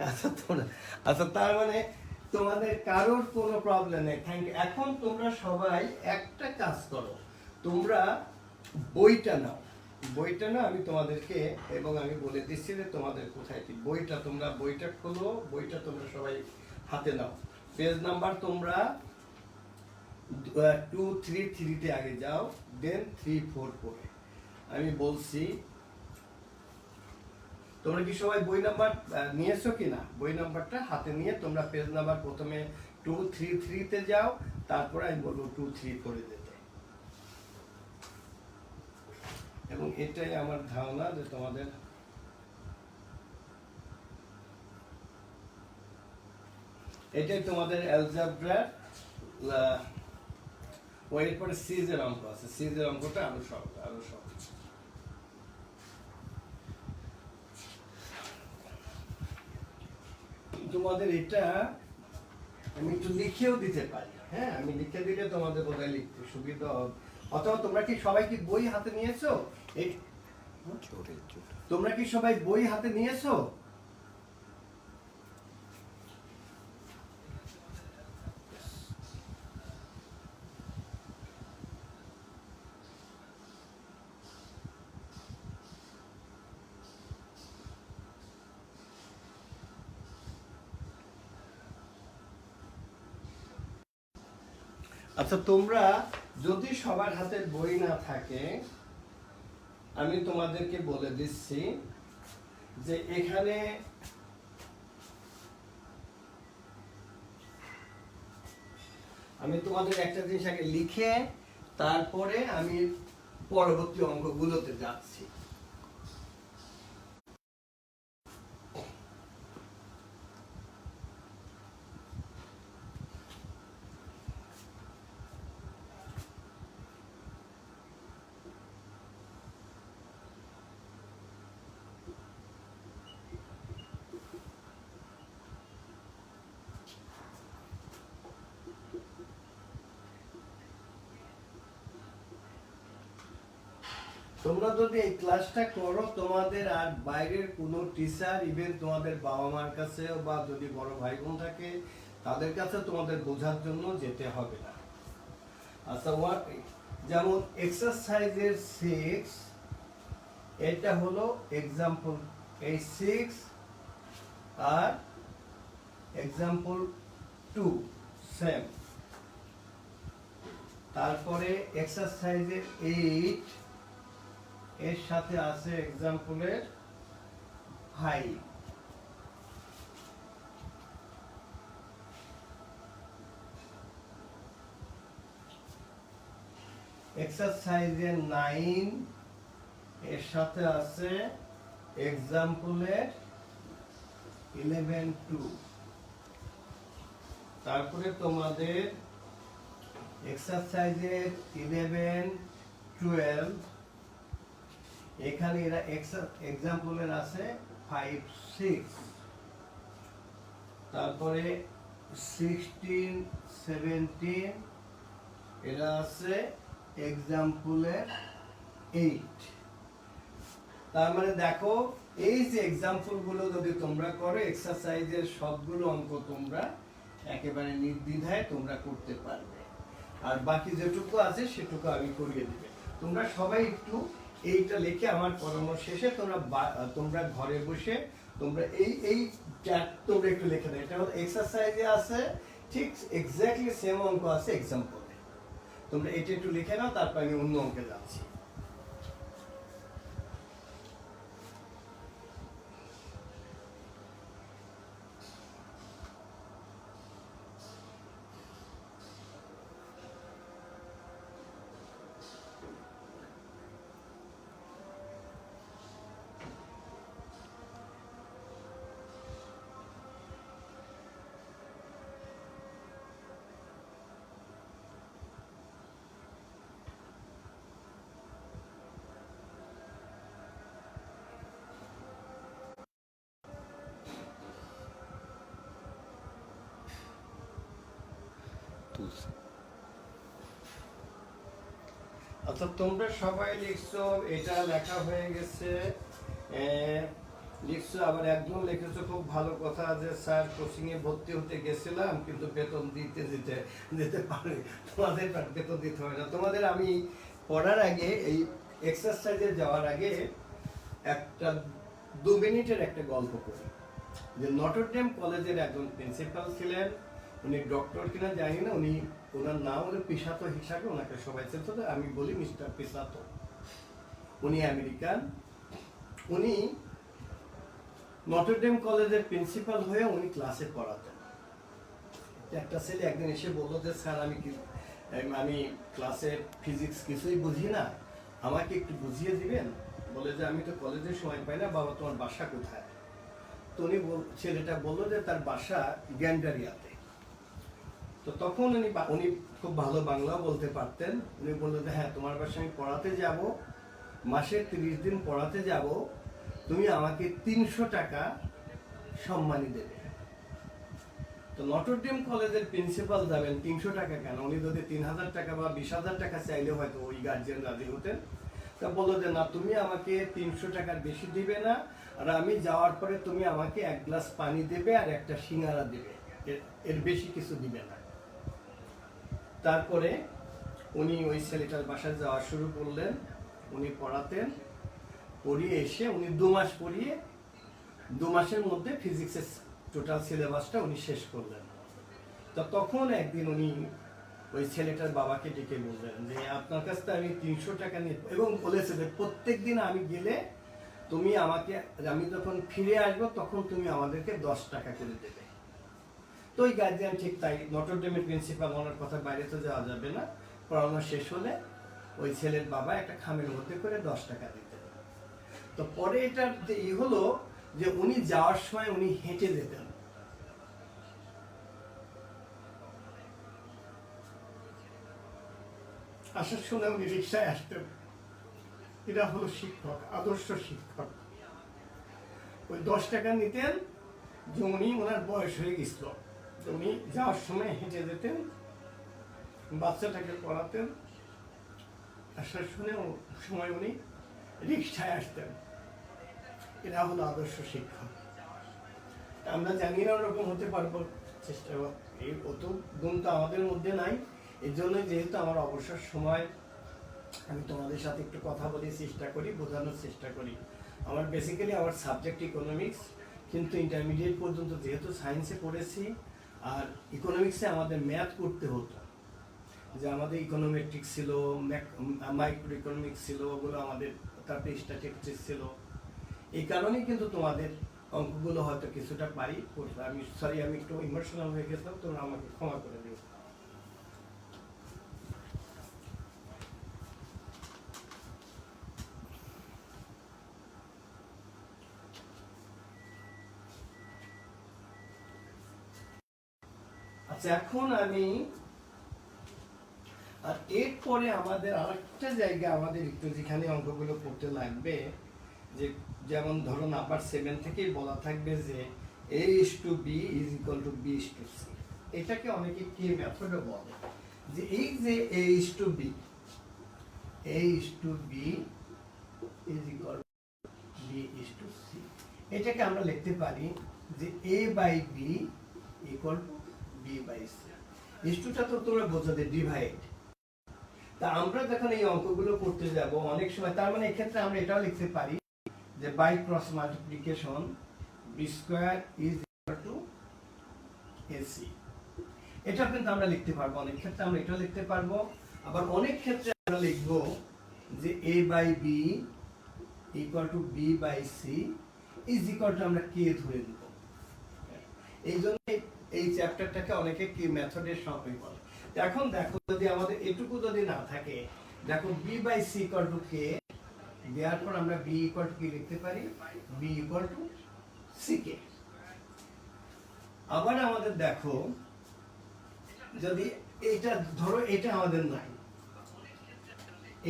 আচ্ছা তোমরা, আচ্ছা তার মানে তোমাদের কারোর কোনো প্রবলেম নেই, থ্যাংক ইউ। এখন তোমরা সবাই একটা কাজ করো, তোমরা বইটা নাও, বইটা না আমি তোমাদেরকে, এবং আমি বলে দিচ্ছি যে তোমাদের কোথায় কি বইটা, তোমরা বইটা খোলো, বইটা তোমরা সবাই হাতে নাও। পেজ নাম্বার তোমরা 233 আগে যাও, দেন 3-4 পড়ে আমি বলছি। তোমরা কি সবাই বই নাম্বার নিয়েছো কিনা? বই নাম্বারটা হাতে নিয়ে তোমরা পেজ নাম্বার প্রথমে 233 তে যাও, তারপরে আমি বলবো 2-3 যেতে। এবং এটাই আমার ধারণা যে তোমাদের এটাই তোমাদের অ্যালজেব্রার ওই পরে সিজের অঙ্ক আছে, সিজের অঙ্কটা আরো সহজ। তোমাদের এটা আমি একটু লিখেও দিতে পারি, হ্যাঁ আমি লিখে দিলে তোমাদের বোধহয় লিখতে সুবিধা হবে। অথবা তোমরা কি সবাই কি বই হাতে নিয়েছো? তোমরা কি সবাই বই হাতে নিয়েছো? আচ্ছা তোমরা যদি সবার হাতে বই না থাকে, আমি তোমাদেরকে বলে দিচ্ছি যে এখানে আমি তোমাদের একটা জিনিস আগে লিখে তারপরে আমি পরবর্তী অঙ্কগুলোতে যাচ্ছি। তোমরা যদি এই ক্লাসটা করো, তোমাদের আর বাইরের কোনো টিচার, ইভেন তোমাদের বাবা মার কাছে বা যদি বড় ভাই বোন থাকে তাদের কাছে তোমাদের বোঝার জন্য যেতে হবে না। আচ্ছা যেমন এক্সারসাইজের 6 এটা হলো এক্সাম্পল, এই 6 আর এক্সাম্পল 2 সেম। তারপরে এক্সারসাইজের 8 এর সাথে আছে এক্সাম্পলের 5। এক্সারসাইজের 9 এর সাথে আছে এক্সাম্পলের 11-2। তারপরে তোমাদের এক্সারসাইজের 11-12 এখানে এরা এক্সাম্পলের আছে 5-6। তারপরে 16-17 এরা আছে এক্সাম্পলের 8। তার মানে দেখো এই যে এক্সাম্পল গুলো যদি তোমরা করো, এক্সারসাইজের সবগুলো অঙ্ক তোমরা একেবারে নির্দ্বিধায় তোমরা করতে পারবে, আর বাকি যেটুকু আছে সেটুকু আমি করিয়ে দিবে। তোমরা সবাই একটু এইটা লিখে আমার পড়ানো শেষে তোমরা ঘরে বসে তোমরা এই তোমরা একটু লিখে দাও। এটা হলো এক্সারসাইজে আছে, ঠিক এক্স্যাক্টলি সেম অঙ্ক আছে এক্সাম্পলে। তোমরা এটা একটু লিখে নাও, তারপর আমি অন্য অঙ্কে যাচ্ছি। তুলছে। আচ্ছা, তোমরা সবাই লিখছো, এটা লেখা হয়ে গেছে। লিখছো, আবার একজন লিখেছো খুব ভালো কথা, যে স্যার কোচিং এ ভর্তি হতে গেছিলাম কিন্তু বেতন দিতে পারে। তোমাদের বেতন দিতে হবে না। তোমাদের আমি পড়ার আগে, এই এক্সারসাইজে যাওয়ার আগে একটা 2 মিনিটের একটা গল্প করি। যে নটরডেম কলেজের একজন প্রিন্সিপাল ছিলেন, উনি ডক্টর কিনা জানি না, ওনার নাম হলো পিসাতো হিসাবে ওনাকে সবাই চিনত, আমি বলি মিস্টার পিসাতো। উনি আমেরিকান। উনি নটরডেম কলেজের প্রিন্সিপাল হয়ে উনি ক্লাসে পড়াতেন। একটা ছেলে একদিন এসে বললো যে স্যার আমি ক্লাসে ফিজিক্স কিছুই বুঝি না, আমাকে একটু বুঝিয়ে দিবেন। বলে যে আমি তো কলেজের সময় পাই না, বাবা তোমার বাসা কোথায়? তো ছেলেটা বললো যে তার বাসা গ্যান্ডারিয়াতে। তো তখন উনি খুব ভালো বাংলাও বলতে পারতেন। উনি বললো যে হ্যাঁ, তোমার বাসায় আমি পড়াতে যাব, মাসে 30 দিন পড়াতে যাব, তুমি আমাকে 300 টাকা সম্মানী দেবে। তো নটরডেম কলেজের প্রিন্সিপাল যাবেন 300 টাকা কেন? উনি যদি 3000 টাকা বা 20,000 টাকা চাইলে হয়তো ওই গার্জিয়ান রাজি হতেন। তা বললো যে না, তুমি আমাকে 300 টাকার বেশি দিবে না, আর আমি যাওয়ার পরে তুমি আমাকে 1 গ্লাস পানি দেবে আর একটা সিঙ্গারা দেবে, এর বেশি কিছু দিবে না। তারপরে উনি ওই ছেলেটার বাসায় যাওয়া শুরু করলেন। উনি পড়াতেন, পড়িয়ে এসে উনি 2 মাস পড়িয়ে 2 মাসের মধ্যে ফিজিক্সের টোটাল সিলেবাসটা উনি শেষ করলেন। তো তখন একদিন উনি ওই ছেলেটার বাবাকে ডেকে বললেন যে আপনার কাছ থেকে আমি 300 টাকা নিয়ে, এবং বলেছে যে প্রত্যেক দিন আমি গেলে তুমি আমাকে, আমি যখন ফিরে আসবো তখন তুমি আমাদেরকে 10 টাকা করে দেবে। তো ওই গার্জিয়ান ঠিক তাই, নটরডেমের প্রিন্সিপাল, ওনার কথা বাইরে তো যাওয়া যাবে না, পড়ানো শেষ হলে ওই ছেলের বাবা একটা খামের মধ্যে করে 10 টাকা দিতেন। তো পরে এটা যে হলো যে উনি যাওয়ার সময় উনি হেঁটে যেতেন। আসার সময় উনি রিক্সায় আসতেন। এরা হলো শিক্ষক, আদর্শ শিক্ষক। ওই 10 টাকা নিতেন, যে উনি ওনার বয়স হয়ে গেছিল, উনি যাওয়ার সময় হেঁটে যেতেন, বাচ্চাটাকে পড়াতেন, আসার সময় উনি রিক্সায় আসতেন। এরা হলো আদর্শ শিক্ষক। আমরা জানি না ওরকম হতে পারবো, চেষ্টা, এই অত গুণ তো আমাদের মধ্যে নাই। এর জন্য যেহেতু আমার অবসর সময়, আমি তোমাদের সাথে একটু কথা বলে চেষ্টা করি, বোঝানোর চেষ্টা করি। আমার বেসিক্যালি আমার সাবজেক্ট ইকোনমিক্স, কিন্তু ইন্টারমিডিয়েট পর্যন্ত যেহেতু সায়েন্সে পড়েছি, আর ইকোনমিক্সে আমাদের ম্যাথ করতে হতো, যে আমাদের ইকোনোমেট্রিক্স ছিল, মাইক্রো ইকোনমিক্স ছিল, ওগুলো আমাদের, তারপরে স্ট্যাটিস্টিক্স ছিল। এই কারণেই কিন্তু তোমাদের অঙ্কগুলো হয়তো কিছুটা পারি। আমি একটু ইমোশনাল হয়ে গেছিলাম, তোমরা আমাকে ক্ষমা করে দিও। আচ্ছা, এখন আমি, আর এরপরে আমাদের আরেকটা জায়গা আমাদের একটু যেখানে অঙ্কগুলো করতে লাগবে, যে যেমন ধরো নাম্বার 7 থেকেই বলা থাকবে যে A/B = B/C। এটাকে অনেকে কে মেথডও বলে, যে এই যে A/B = B/C, এটাকে আমরা লিখতে পারি যে A/B = B/C। ইস্টুটা তো তোমরা বোঝো যে ডিভাইড। তা আমরা যখন এই অঙ্কগুলো করতে যাব অনেক সময়, তার মানে এক্ষেত্রে আমরা এটাও লিখতে পারি যে by cross multiplication B² = AC। এটা কিন্তু আমরা লিখতে পারবো, অনেক ক্ষেত্রে আমরা এটাও লিখতে পারবো। আবার অনেক ক্ষেত্রে আমরা লিখব যে A/B = B/C আমরা K ধরে দেব। এই জন্য এই চ্যাপ্টারটাকে অনেকে কি মেথডের সংজ্ঞা বলে। এখন দেখো, যদি আমাদের এটুকু যদি না থাকে, দেখো B/C = K, দেওয়ার পর আমরা B = কি লিখতে পারি? B = CK। আবার আমাদের দেখো, যদি এটা ধরো, এটা আমাদের নাই,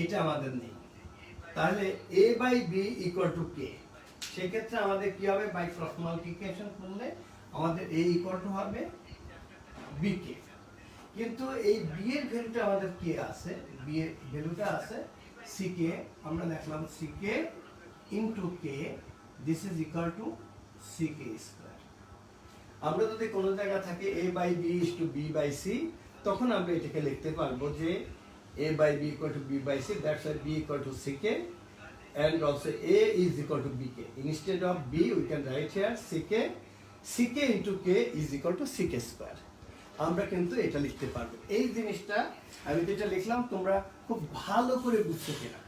এটা আমাদের নেই, তাহলে A/B = K, সেক্ষেত্রে আমাদের কি হবে? বাই ক্রস মাল্টিপ্লিকেশন করলে আমাদের A = হবে BK। কিন্তু এই বি এর ভ্যালুটা আমাদের কি আছে, বি এর ভ্যালুটা আছে ck, আমরা লিখলাম ck into k, this is equal to ck square. আমরা যদি কোনো জায়গা থাকে a by b is to b by c, তখন আমরা এটাকে লিখতে পারবো যে a by b equal to b by c, that's why b equal to ck and also a is equal to bk. Instead of b we can write here ck into k is equal to ck square. আমরা কিন্তু এটা লিখতে পারবো। এই জিনিসটা আমি যেটা লিখলাম তোমরা খুব ভালো করে বুঝছো কিনা।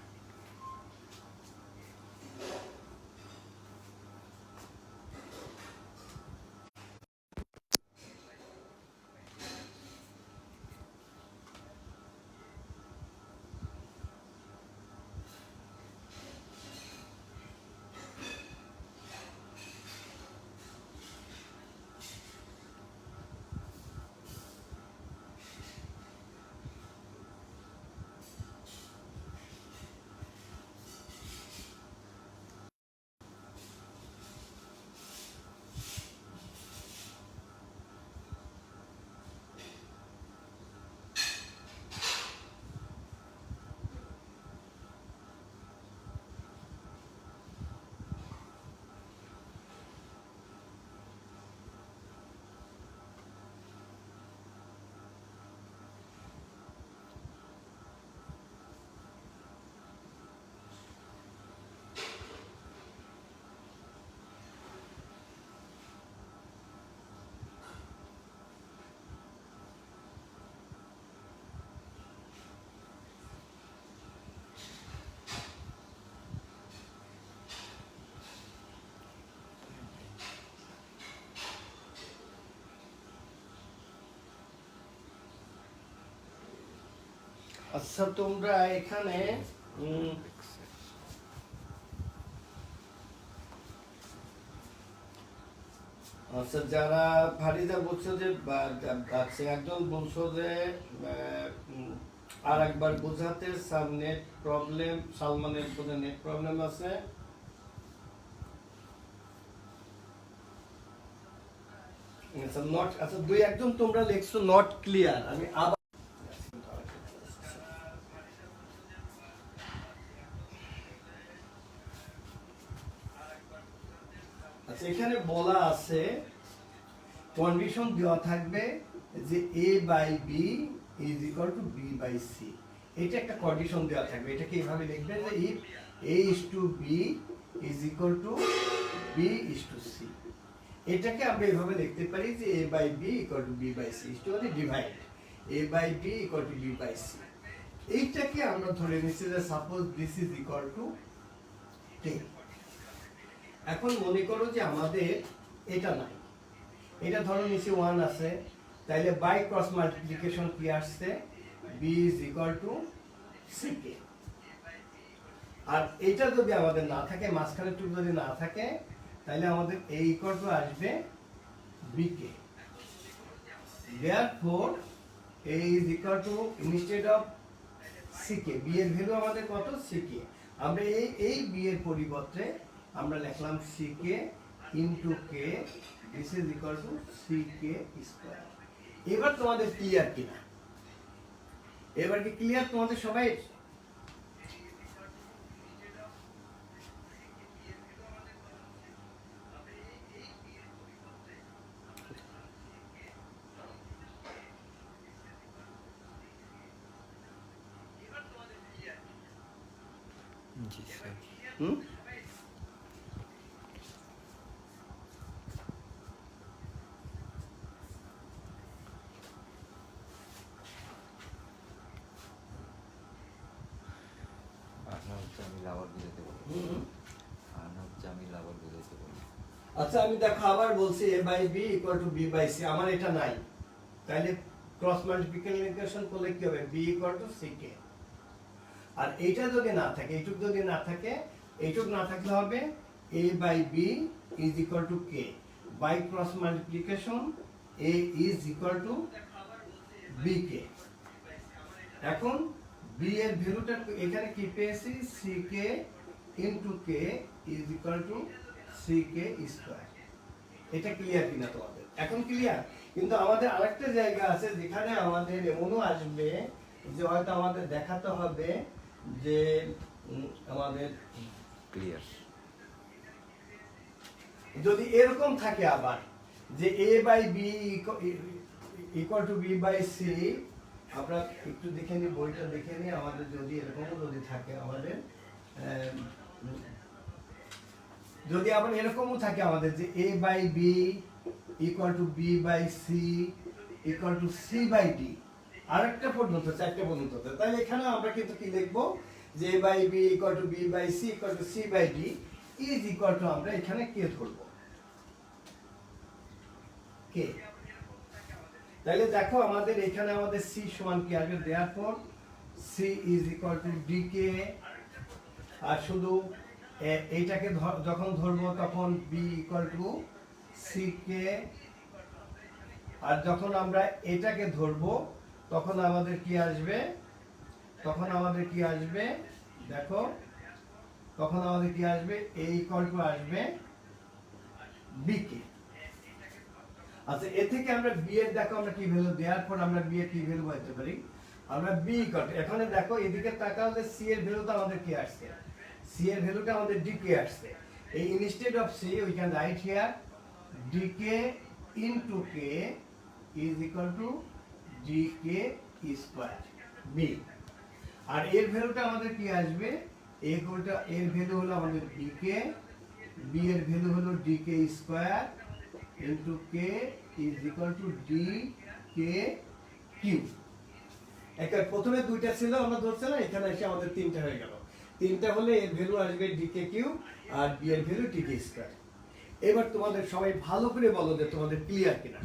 আচ্ছা তোমরা এখানে আচ্ছা যারা ফারিদা বলছো যে আচ্ছা একজন বলছো যে আর একবার বোঝাতে নেট প্রবলেম, সালমানের বোধহয় নেট প্রবলেম আছে। আচ্ছা নট, আচ্ছা দুই একজন তোমরা লিখছো নট ক্লিয়ার, আমি আবার আচ্ছা এখানে বলা আছে কন্ডিশন দেওয়া থাকবে যে a by b is equal to b by c, এটা একটা কন্ডিশন দেওয়া থাকবে। এটাকে এইভাবে লিখবে যে if a is to b is equal to b is to c, এটাকে আমরা এইভাবে লিখতে পারি যে a by b equal to b by c is to divide a by b equal to b by c। এইটাকে আমরা ধরে নিচ্ছি যে suppose this is equal to 10। এখন মনে করো যে আমাদের এটা নাই, এটা ধরো নিচে 1 আছে, তাইলে বাই ক্রস মাল্টিপ্লিকেশন কি আসছে b is equal to ck। আর এটা যদি আমাদের না থাকে, মাঝখানে টুকু যদি না থাকে, তাহলে আমাদের a ইকুয়াল টু আসবে bk। therefore a is equal to instead of ck, b এর ভ্যালু আমাদের কত ck, আমরা এই b এর পরিবর্তে আমরা লিখলাম ck into k, this is equal to ck square। এবার তোমাদের ক্লিয়ার কিনা, এবার কি ক্লিয়ার তোমাদের সবাই? জি স্যার। আচ্ছা আমি দেখো আবার বলছি a by b equal to b by c, আমার এটা নাই, তাহলে ক্রস মাল্টিপ্লিকেশন করলে কি হবে b ইকুয়াল টু ck। আর এইটা যদি না থাকে, এইটুক যদি না থাকে, এইটুক না থাকলে হবে a by b is equal to k, by cross multiplication a is equal to bk। এখন b এর ভ্যালুটা এখানে কি পেয়েছি ck into k is equal to ck square. এটা ক্লিয়ার কিনা তোমাদের? এখন ক্লিয়ার? কিন্তু আমাদের আরেকটা জায়গা আছে যেখানে আমাদের এমনও আসবে যে হয়তো আমাদের দেখাতে হবে যে আমাদের ক্লিয়ার। যদি এরকম থাকে আবার যে a by b equal to b by c, আমরা একটু দেখে নিই, বইটা দেখে নিই, আমাদের যদি এরকমও যদি থাকে আমাদের যদি আবার এরকমও থাকে আমাদের যে a by b equal to b by c equal to c by d, আরেকটা পর্যন্ত, চারটে পর্যন্ত, তাহলে এখানে আমরা কিন্তু কি লিখবো যে a by b equal to b by c equal to c by d is equal to আমরা এখানে কে ধরবো, কে। তাহলে দেখো আমাদের এখানে আমাদের c সমান কি আসবে, therefore c is equal to D কে, আর শুধু এইটাকে যখন ধরবো তখন b ইকুয়াল টু সি কে, আর যখন আমরা এটাকে ধরবো তখন আমাদের কি আসবে, তখন আমাদের কি আসবে দেখো, তখন আমাদের কি আসবে, a ইকুয়াল টু আসবে b কে। আচ্ছা, এ থেকে আমরা b এর দেখো আমরা কি ভ্যালু দেওয়ার পর আমরা b এর কি ভ্যালু পাইতে পারি, আমরা b ইকুয়াল টু, এখানে দেখো এদিকে তাকালে c এর ভ্যালুটা আমাদের কি আসছে, c এর ভ্যালুটা আমাদের dk আসছে। এই instead of c we can write here dk into k is equal two dk square b, আর এর ভ্যালুটা আমাদের কি আসবে, এর ভ্যালু হলো আমাদের dk, b এর ভ্যালু হলো dk square into k is equal two dk cube. একটা প্রথমে দুইটা ছিল আমরা ধরছিলাম, এখানে এসে আমাদের তিনটা হয়ে গেল, তিনটা হলে এর ভ্যালু আসবে dk কিউব আর b এর ভ্যালু dk স্কয়ার। এবার তোমাদের সবাই ভালো করে বলো যে তোমাদের ক্লিয়ার কিনা।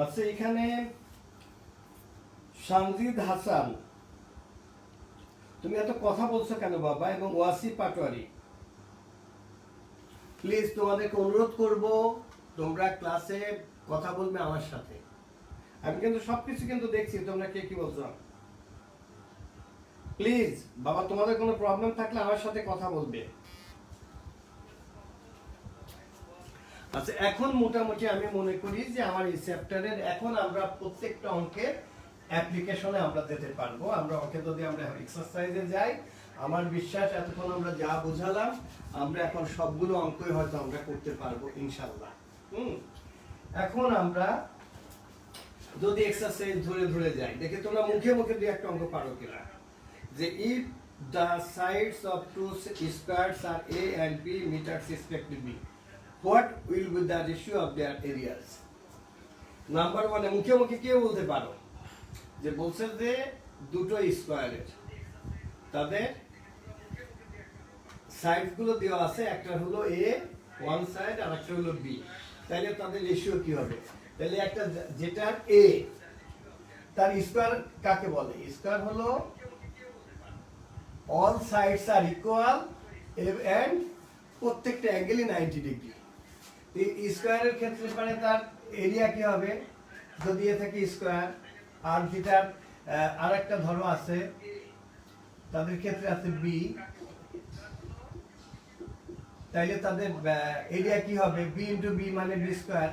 আচ্ছা, এখানে সানজিদ হাসান, তুমি এত কথা বলছো কেন বাবা, এবং ওয়াসি পাটোয়ারি, প্লিজ তোমাদেরকে অনুরোধ করব তোমরা ক্লাসে কথা বলবে আমার সাথে, আমি কিন্তু সবকিছু কিন্তু দেখছি তোমরা কে কি বলছো, প্লিজ বাবা তোমাদের কোনো প্রবলেম থাকলে আমার সাথে কথা বলবে। আচ্ছা, এখন মোটামুটি আমি মনে করি যে আমার এই চ্যাপ্টারের এখন আমরা প্রত্যেকটা অঙ্কের অ্যাপ্লিকেশনে আমরা যেতে পারবো। আমরা অঙ্কে যদি আমরা এক্সারসাইজে যাই, আমার বিশ্বাস এতক্ষণ আমরা যা বুঝালাম আমরা এখন সবগুলো অঙ্কই হয়তো আমরা করতে পারবো ইনশাআল্লাহ। এখন আমরা যদি এক্সারসাইজ ধরে ধরে যাই, দেখে তোমরা মুখে মুখে দুই একটা অঙ্ক পারো কিনা, যে if the sides of two squares আর a and b meters respectively, what will be the ratio of their areas? Number 1 মুখে মুখে কে বলতে পারো, যে বলছে যে দুটো স্কয়ারের তাদের সাইড গুলো দেওয়া আছে, একটা হলো a ওয়ান সাইড আর একটা হলো b, তাহলে তাদের রেশিও কি হবে, তাহলে একটা যেটা a তার স্কয়ার কাকে বলে, স্কয়ার হলো all sides are equal and প্রত্যেকটা অ্যাঙ্গেলই 90 ডিগ্রি। এই স্কয়ারের ক্ষেত্রে মানে তার এরিয়া কি হবে, যদি এ থেকে স্কয়ার আর যেটার আরেকটা ধরো আছে তাদের ক্ষেত্রে আছে b, তাইলে তাদের এরিয়া কি হবে, b ইনটু b মানে b স্কয়ার,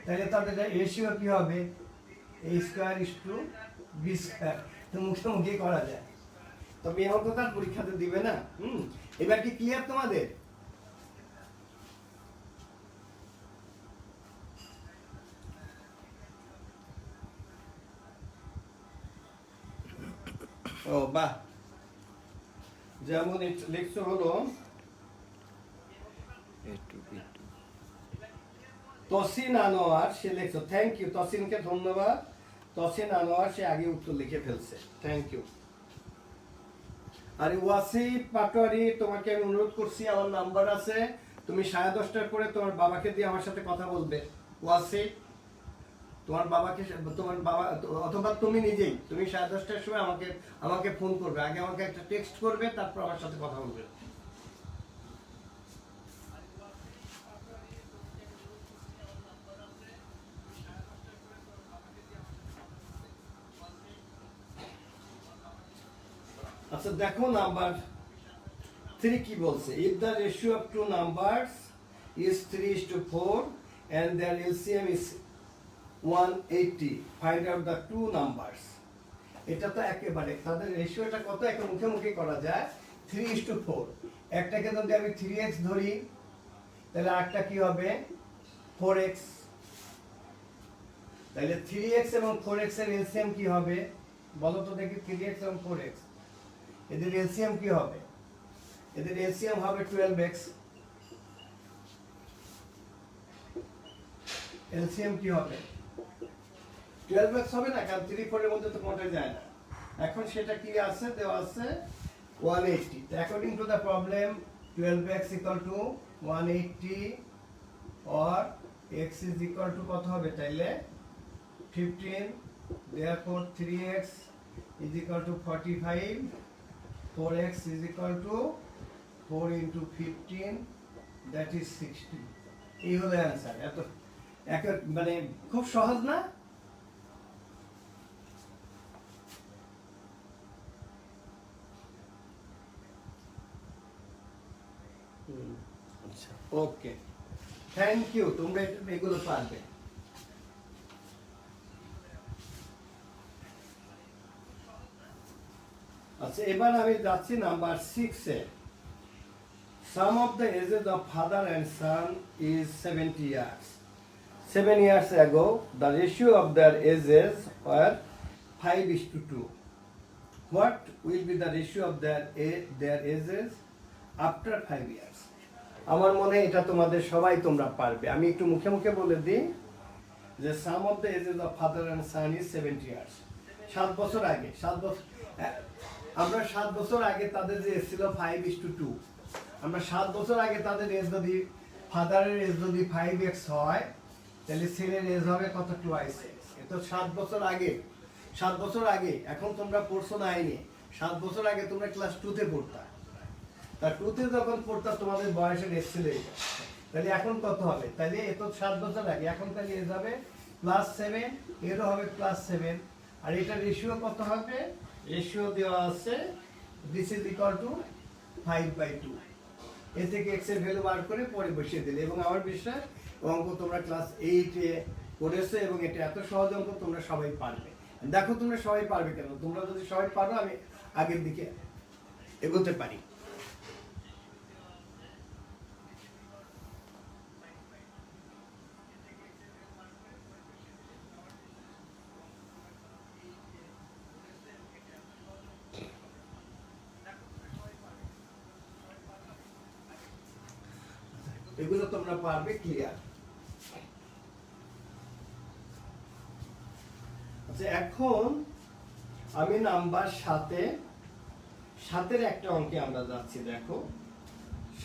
তাহলে তাদের রেশিও কি হবে, a square is to b square. তো মুখোমুখি করা যায়, তবে এই অঙ্ক তার পরীক্ষাতে দিবে না। এবার কি ক্লিয়ার তোমাদের? ও বাহ, যেমন লিখছো হলো তসিন আনোয়ার, সে লিখছো, থ্যাংক ইউ তসিনকে ধন্যবাদ, তসিন আনোয়ার সে আগে উত্তর লিখে ফেলছে, থ্যাংক ইউ। আর ওয়াসি পাটোয়ারি, তোমাকে আমি অনুরোধ করছি, আমার নাম্বার আছে, তুমি 10:30টার পরে তোমার বাবাকে দিয়ে আমার সাথে কথা বলবে। ওয়াসি, তোমার বাবাকে, তোমার বাবা অথবা তুমি নিজেই, তুমি 10:30টার সময় আমাকে ফোন করবে, আগে আমাকে একটা টেক্সট করবে, তারপর আমার সাথে কথা বলবে। আচ্ছা দেখো নাম্বার 3 কি বলছে, if the ratio of two numbers is 3:4 and their LCM is 180, find out the two numbers. এটা তো একেবারে তাদের রেশিওটা কত, একটা মুখে মুখে করা যায় 3:4। একটাকে যদি আমি 3x ধরি তাহলে আরেকটা কি হবে 4x, তাহলে 3x এবং 4x এর এলসিএম কি হবে বলো তো দেখি। 3x এবং 4x এদের এলসিএম কি হবে, এদের এলসিএম হবে 12x। এলসিএম কি হবে 12x হবে না, কারণ 3 4 এর মধ্যে তো কোনটা যায় না। এখন সেটা কি আছে, দেওয়া আছে 180। According to the problem 12x equal to 180 or x is equal to কত হবে তাইলে 15, therefore 3x is equal to 45, 4x is equal to 4 into 15, that is 60। এই হলো অ্যান্সার। এত মানে খুব সহজ না? আচ্ছা ওকে, থ্যাংক ইউ, তোমরা এগুলো পারবে। আচ্ছা এবার আমি যাচ্ছি number 6 A. Sum of the ages of father and son is 70 years. 7 years ago, the ratio of their ages were 5:2. What will be the ratio of their ages after 5 years? আমার মনে হয় এটা তোমাদের সবাই তোমরা পারবে। আমি একটু মুখে মুখে বলে দিই যে sum of the ages of father and son is 70 years. 7 বছর আগে, 7 বছর আমরা 7 বছর আগে তাদের যে এজ ছিল 5:2। আমরা 7 বছর আগে তাদের এজ যদি ফাদারের এজ যদি 5x হয় তাহলে ছেলের এজ হবে কত 2x। এটা 7 বছর আগে, 7 বছর আগে। এখন তোমরা পড়ছো না আইনে, 7 বছর আগে তোমরা ক্লাস 2 তে পড়তা। তা 2 তে যখন পড়তা তোমাদের বয়সের এজ ছিল এটা, তাহলে এখন কত হবে, তাহলে এত 7 বছর আগে। এখন তাহলে এজ হবে +7, এরও হবে +7। আর এটা রেশিও কত হবে, রেশিও দেওয়া আছে দিস ইজ ইকুয়াল টু 5/2। এ থেকে x এর ভ্যালু বার করে পরে বসিয়ে দিলে। এবং আমার বিশ্বাস অঙ্ক তোমরা ক্লাস 8 এ পড়েছো এবং এটা এত সহজ অঙ্ক তোমরা সবাই পারবে। দেখো তোমরা সবাই পারবে কেন, তোমরা যদি সবাই পারো আমি আগের দিকে এগোতে পারি। এগুলো তোমরা পারবে, ক্লিয়ার। আচ্ছা এখন আমি নাম্বার 7 এর একটা অঙ্কে আমরা যাচ্ছি। দেখো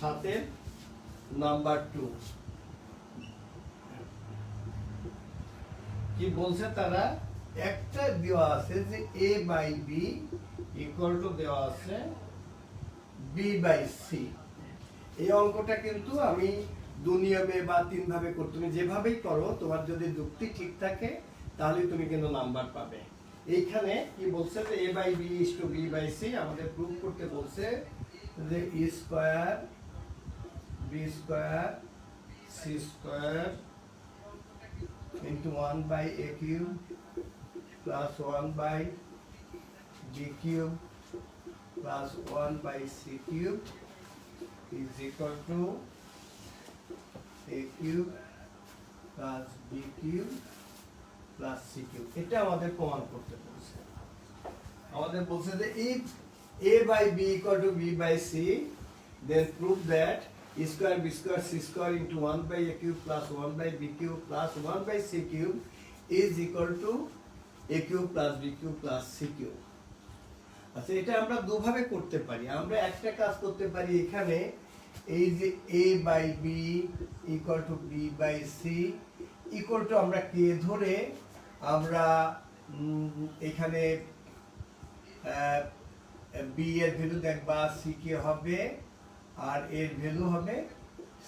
7 এর নাম্বার 2 কি বলছে তারা, একটা দেওয়া আছে যে a/b ইকুয়াল টু দেওয়া আছে b/c। এই অঙ্কটা কিন্তু আমি 2 নিয়মে বা 3 ভাবে করতে, তুমি যেভাবেই করো তোমার যদি যুক্তি ঠিক থাকে তাহলে তুমি কিন্তু নাম্বার পাবে। এইখানে কি বলছে যে a/b = b/c, আমাদের প্রুফ করতে বলছে যে e square b square c square into 1/a cube plus 1/b cube plus 1/c cube is equal to a cube plus b cube plus c cube। এটা আমাদের প্রমাণ করতে বলছে। আমাদের বলছে যে if a/b equal to b/c, then prove that e square b square c square into 1/a cube plus 1/b cube plus 1/c cube is equal to a cube plus b cube plus c cube। আচ্ছা এটা আমরা দুভাবে করতে পারি। আমরা একটা কাজ করতে পারি, এখানে এই যে a/b equal to b/c equal to আমরা কে ধরে আমরা এখানে b এর ভ্যালু দেখবা c কে হবে আর এর ভ্যালু হবে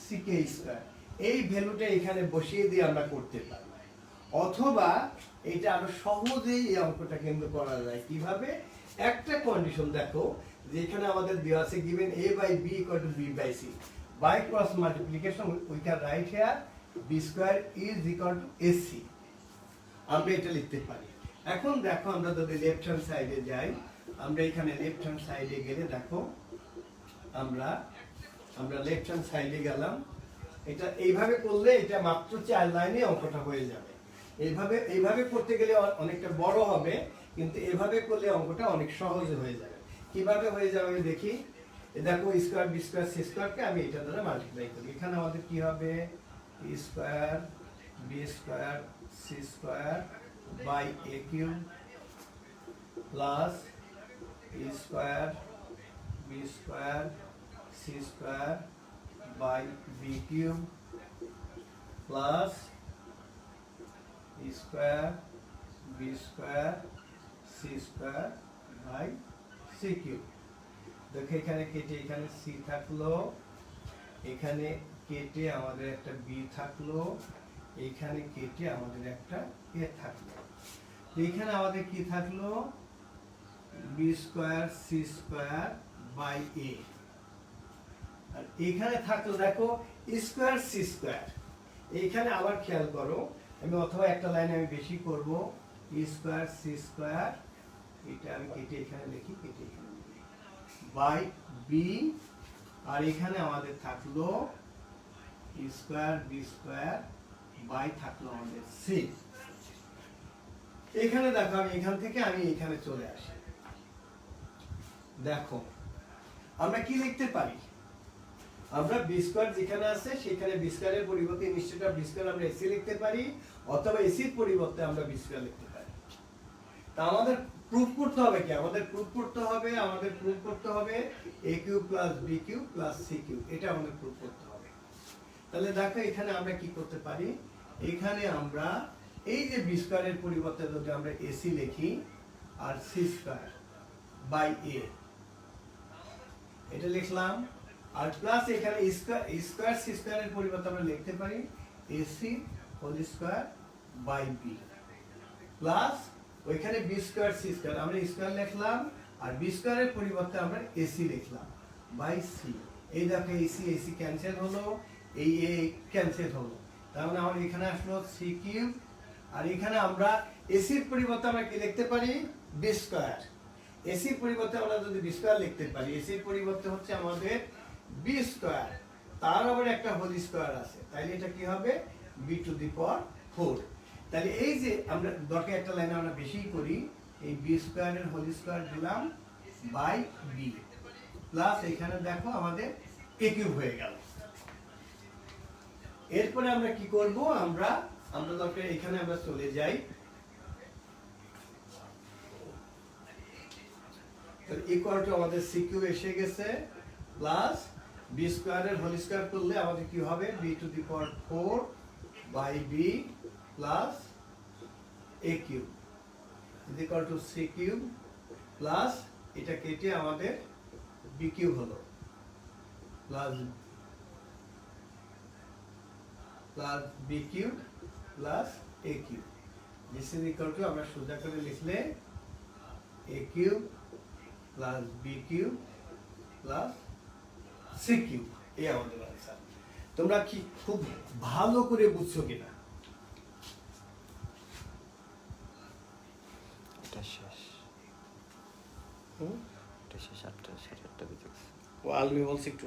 c কে স্কয়ার। এই ভ্যালুটা এখানে বসিয়ে দিয়ে আমরা করতে পারি। অথবা এটা আরো সহজেই এই অঙ্কটা কিন্তু করা যায়। কিভাবে, একটা কন্ডিশন দেখো যেখানে আমাদের দেওয়া আছে given a by b equal to b by c by cross multiplication we can write here b square is equal to ac আমরা এটা লিখতে পারি। এখন দেখো আমরা যদি লেফট হ্যান্ড সাইডে যাই, আমরা এখানে লেফট হ্যান্ড সাইডে গেলে দেখো আমরা লেফট হ্যান্ড সাইডে গেলাম, এটা এইভাবে করলে এটা মাত্র 4 লাইনে অঙ্কটা হয়ে যাবে। এইভাবে করতে গেলে অনেকটা বড় হবে, কিন্তু এভাবে করলে অঙ্কটা অনেক সহজে হয়ে যাবে। কিভাবে হয়ে যাবে দেখি, দেখো স্কয়ার বি স্কয়ার সি স্কয়ারকে আমি এটা দ্বারা মাল্টিপ্লাই করি, এখানে আমাদের কি হবে square b square C square by a cube plus square b square C square by b cube plus square b square C square by c cube. দেখো এখানে কেটে এখানে সি থাকলো, এখানে কেটে আমাদের একটা বি থাকলো, এখানে কেটে আমাদের একটা এ থাকলো। এখানে আমাদের কি থাকলো B square C square by A, আর এখানে থাকলো দেখো স্কয়ার সি স্কয়ার। এইখানে আবার খেয়াল করো, আমি অথবা একটা লাইন আমি বেশি করব স্কয়ার সি স্কয়ার, এটা আমি কেটে এখানে লিখি, কেটে এখানে বাই বি, আর এখানে আমাদের থাকলো স্কয়ার বি স্কয়ার বাই থাকলো আমাদের সি। এখানে দেখো আমি এখান থেকে আমি এখানে চলে আসি, দেখো আমরা কি লিখতে পারি, আমরা বি স্কয়ার যেখানে আছে সেখানে বি স্কয়ারের পরিবর্তে নিশ্চিত বি স্কয়ার আমরা এসি লিখতে পারি, অথবা এসির পরিবর্তে আমরা বি স্কয়ার লিখতে পারি। তা আমাদের প্রুফ করতে হবে কি, আমাদের প্রুফ করতে হবে a cube plus b cube plus c cube, এটা আমাদের প্রুফ করতে হবে। তাহলে দেখো এখানে আমরা কি করতে পারি, এখানে আমরা এই যে b স্কয়ারের পরিবর্তে যদি আমরা ac লিখি আর c স্কয়ার বাই a এটা লিখলাম, আর প্লাস এখানে স্কয়ার c স্কয়ারের পরিবর্তে আমরা লিখতে পারি ac whole square by b plus ওইখানে বি স্কয়ার সি স্কয়ার আমরা স্কয়ার লিখলাম, আর বি স্কয়ারের পরিবর্তে আমরা এসি লিখলাম বাই সি। এই দেখো এসি এসি ক্যান্সেল হলো, এই এ ক্যান্সেল হলো, তার মানে আমার এখানে আসলো সি কিউব, আর এখানে আমরা এসির পরিবর্তে আমরা কি লিখতে পারি বি স্কয়ার, এসির পরিবর্তে আমরা যদি বি স্কয়ার লিখতে পারি, এসির পরিবর্তে হচ্ছে আমাদের বি স্কয়ার, তার আবার একটা হোল স্কয়ার আছে, তাইলে এটা কি হবে বি টু দি পাওয়ার 4। তাহলে এই যে আমরা দরকার একটা লাইন আমরা বেশি করি, এই বি স্কয়ারের হোল স্কয়ার দিলাম বাই বি প্লাস এখানে দেখো আমাদের এ কিউব হয়ে গেল। এরপরে আমরা কি করব, আমরা দরকার এখানে আমরা চলে যাই, তাহলে ইকুয়াল টু আমাদের সি কিউব এসে গেছে প্লাস বি স্কয়ারের হোল স্কয়ার করলে আমাদের কি হবে b to the power 4 by b plus a cube is equal to c cube plus এটা কেটে আমাদের b কিউব হলো plus b cube plus a cube, this is equal to আমরা সোজা করে লিখলে a cube plus b cube plus c cube, এই আমাদের आंसर। তোমরা কি খুব ভালো করে বুঝছো কিনা? শেষ 8টা বিকেছে, ও আলমি বলছি একটু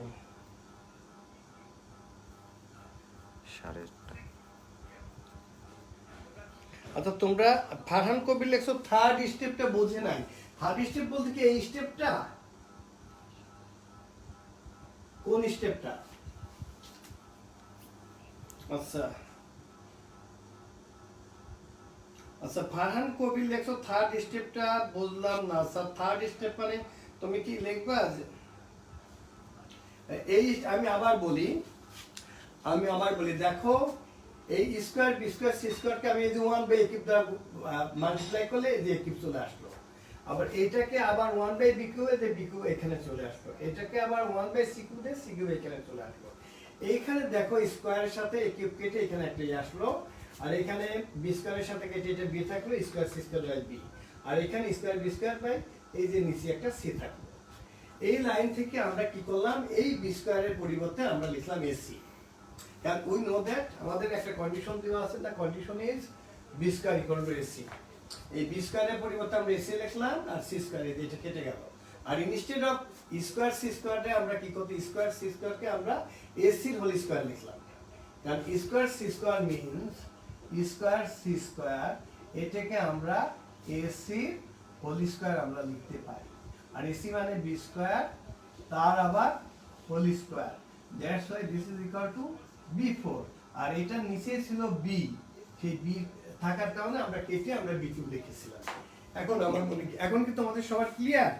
8:30। আচ্ছা তোমরা ফারহান কবির লেখছো থার্ড স্টেপটা বোঝে নাই, থার্ড স্টেপ বলতে কি এই স্টেপটা, কোন স্টেপটা? আচ্ছা আচ্ছা ফারহান কবির লেখছো থার্ড স্টেপটা বুঝলাম না স্যার, থার্ড স্টেপ মানে তুমি কি লিখবা এই, আমি আবার বলি দেখো এই স্কয়ার বি স্কয়ার সি স্কয়ারকে আমি এই যে 1 বাই a কিউব দ্বারা মাল্টিপ্লাই করলে এই যে a কিউব চলে আসলো, আবার এটাকে আবার 1 বাই বি কিউব, এই যে বি কিউব এখানে চলে আসলো, এটাকে আবার 1 বাই সি কিউব দিয়ে সি কিউব এখানে চলে আসলো। এইখানে দেখো স্কয়ারের সাথে a কিউব কেটে এখানে একটা আসলো, আর এখানে বি স্কয়ারের সাথে কেটে এটা বি থাকলো square C square by B, আর এখানে স্কয়ার বি স্কয়ার বাই এই যে নিচে একটা সি থাকলো। এই লাইন থেকে আমরা কি করলাম, এই বি স্কয়ারের পরিবর্তে আমরা লিখলাম এসি। কারণ উই নো দ্যাট আমাদের একটা কন্ডিশন দেওয়া আছে, the condition is b square equal to AC. এই বি স্কয়ারের পরিবর্তে আমরা এসি লিখলাম আর সি স্কয়ার, এটা কেটে গেল। আর ইনস্টেড অফ স্কয়ার সি স্কয়ারে আমরা কি করতে, স্কয়ার সি স্কয়ারকে আমরা এসির হোল স্কয়ার লিখলাম। কারণ square C square means square C square, এটাকে আমরা এসির হোল স্কয়ার আমরা লিখতে পারি। আর এসি মানে বি স্কয়ার তার আবার whole square, that's why this is equal to বি4। আর এটা নিচে ছিল বি, সেই বি থাকার কারণে আমরা কেটে আমরা বি2 লিখেছিলাম। এখন আমার মনে কি, এখন কি তোমাদের সবার ক্লিয়ার?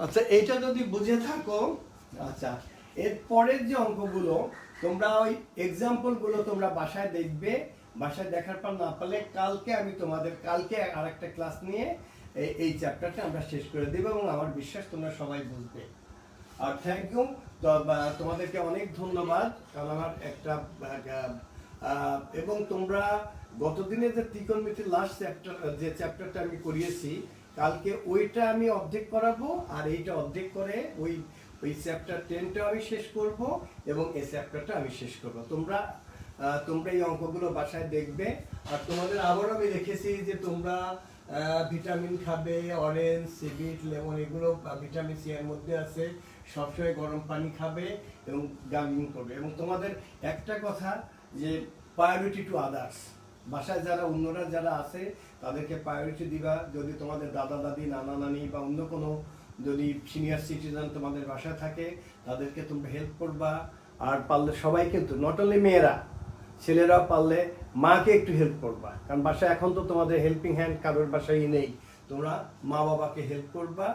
আচ্ছা, এইটা যদি বুঝে থাকো, আচ্ছা এর পরের যে অঙ্কগুলো তোমরা ওই এক্সাম্পল গুলো তোমরা বাসায় দেখবে। বাসায় দেখার পর না পারলে কালকে আমি তোমাদের, কালকে আরেকটা ক্লাস নিয়ে এই চ্যাপ্টারটা আমরা শেষ করে দেব এবং আমার বিশ্বাস তোমরা সবাই বুঝবে। আর থ্যাংক ইউ, তোমাদেরকে অনেক ধন্যবাদ। কারণ আমার একটা এবং তোমরা গতদিনে যে ত্রিকোণমিতির লাস্ট চ্যাপ্টার, যে চ্যাপ্টারটা আমি করিয়েছি, কালকে ওইটা আমি অর্ধেক করাবো আর এইটা অর্ধেক করে ওই চ্যাপ্টার 10টা আমি শেষ করব এবং এই চ্যাপ্টারটা আমি শেষ করব। তোমরা এই অঙ্কগুলো বাসায় দেখবে। আর তোমাদের আবারও আমি রেখেছি যে তোমরা ভিটামিন খাবে, অরেঞ্জ, সিবিট, লেমন, এগুলো ভিটামিন সি এর মধ্যে আছে। সবসময় গরম পানি খাবে এবং গার্গলিং করবে। এবং তোমাদের একটা কথা যে প্রায়োরিটি টু আদার্স, বাসায় যারা অন্যরা যারা আছে তাদেরকে প্রায়োরিটি দিবা। যদি তোমাদের দাদা দাদি, নানা নানি বা অন্য কোনো যদি সিনিয়র সিটিজেন তোমাদের বাসায় থাকে তাদেরকে তোমরা হেল্প করবা। আর পারলে সবাই, কিন্তু নট অনলি মেয়েরা, ছেলেরাও পারলে মাকে একটু হেল্প করবা। কারণ বাসায় এখন তো তোমাদের হেল্পিং হ্যান্ড কারোর বাসায় নেই। তোমরা মা বাবাকে হেল্প করবা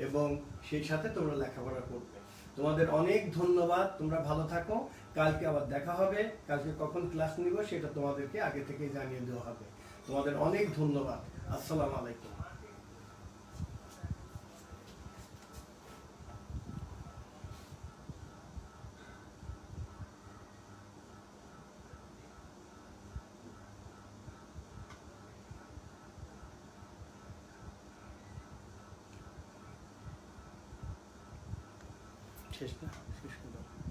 এবং সেই সাথে তোমরা লেখাপড়া করবে। তোমাদের অনেক ধন্যবাদ, তোমরা ভালো থাকো। কালকে আবার দেখা হবে। কালকে কখন ক্লাস নিব সেটা তোমাদেরকে আগে থেকে জানিয়ে দেওয়া হবে। তোমাদের অনেক ধন্যবাদ। আসসালামু আলাইকুম। শেষ না, শেষ করে দাও।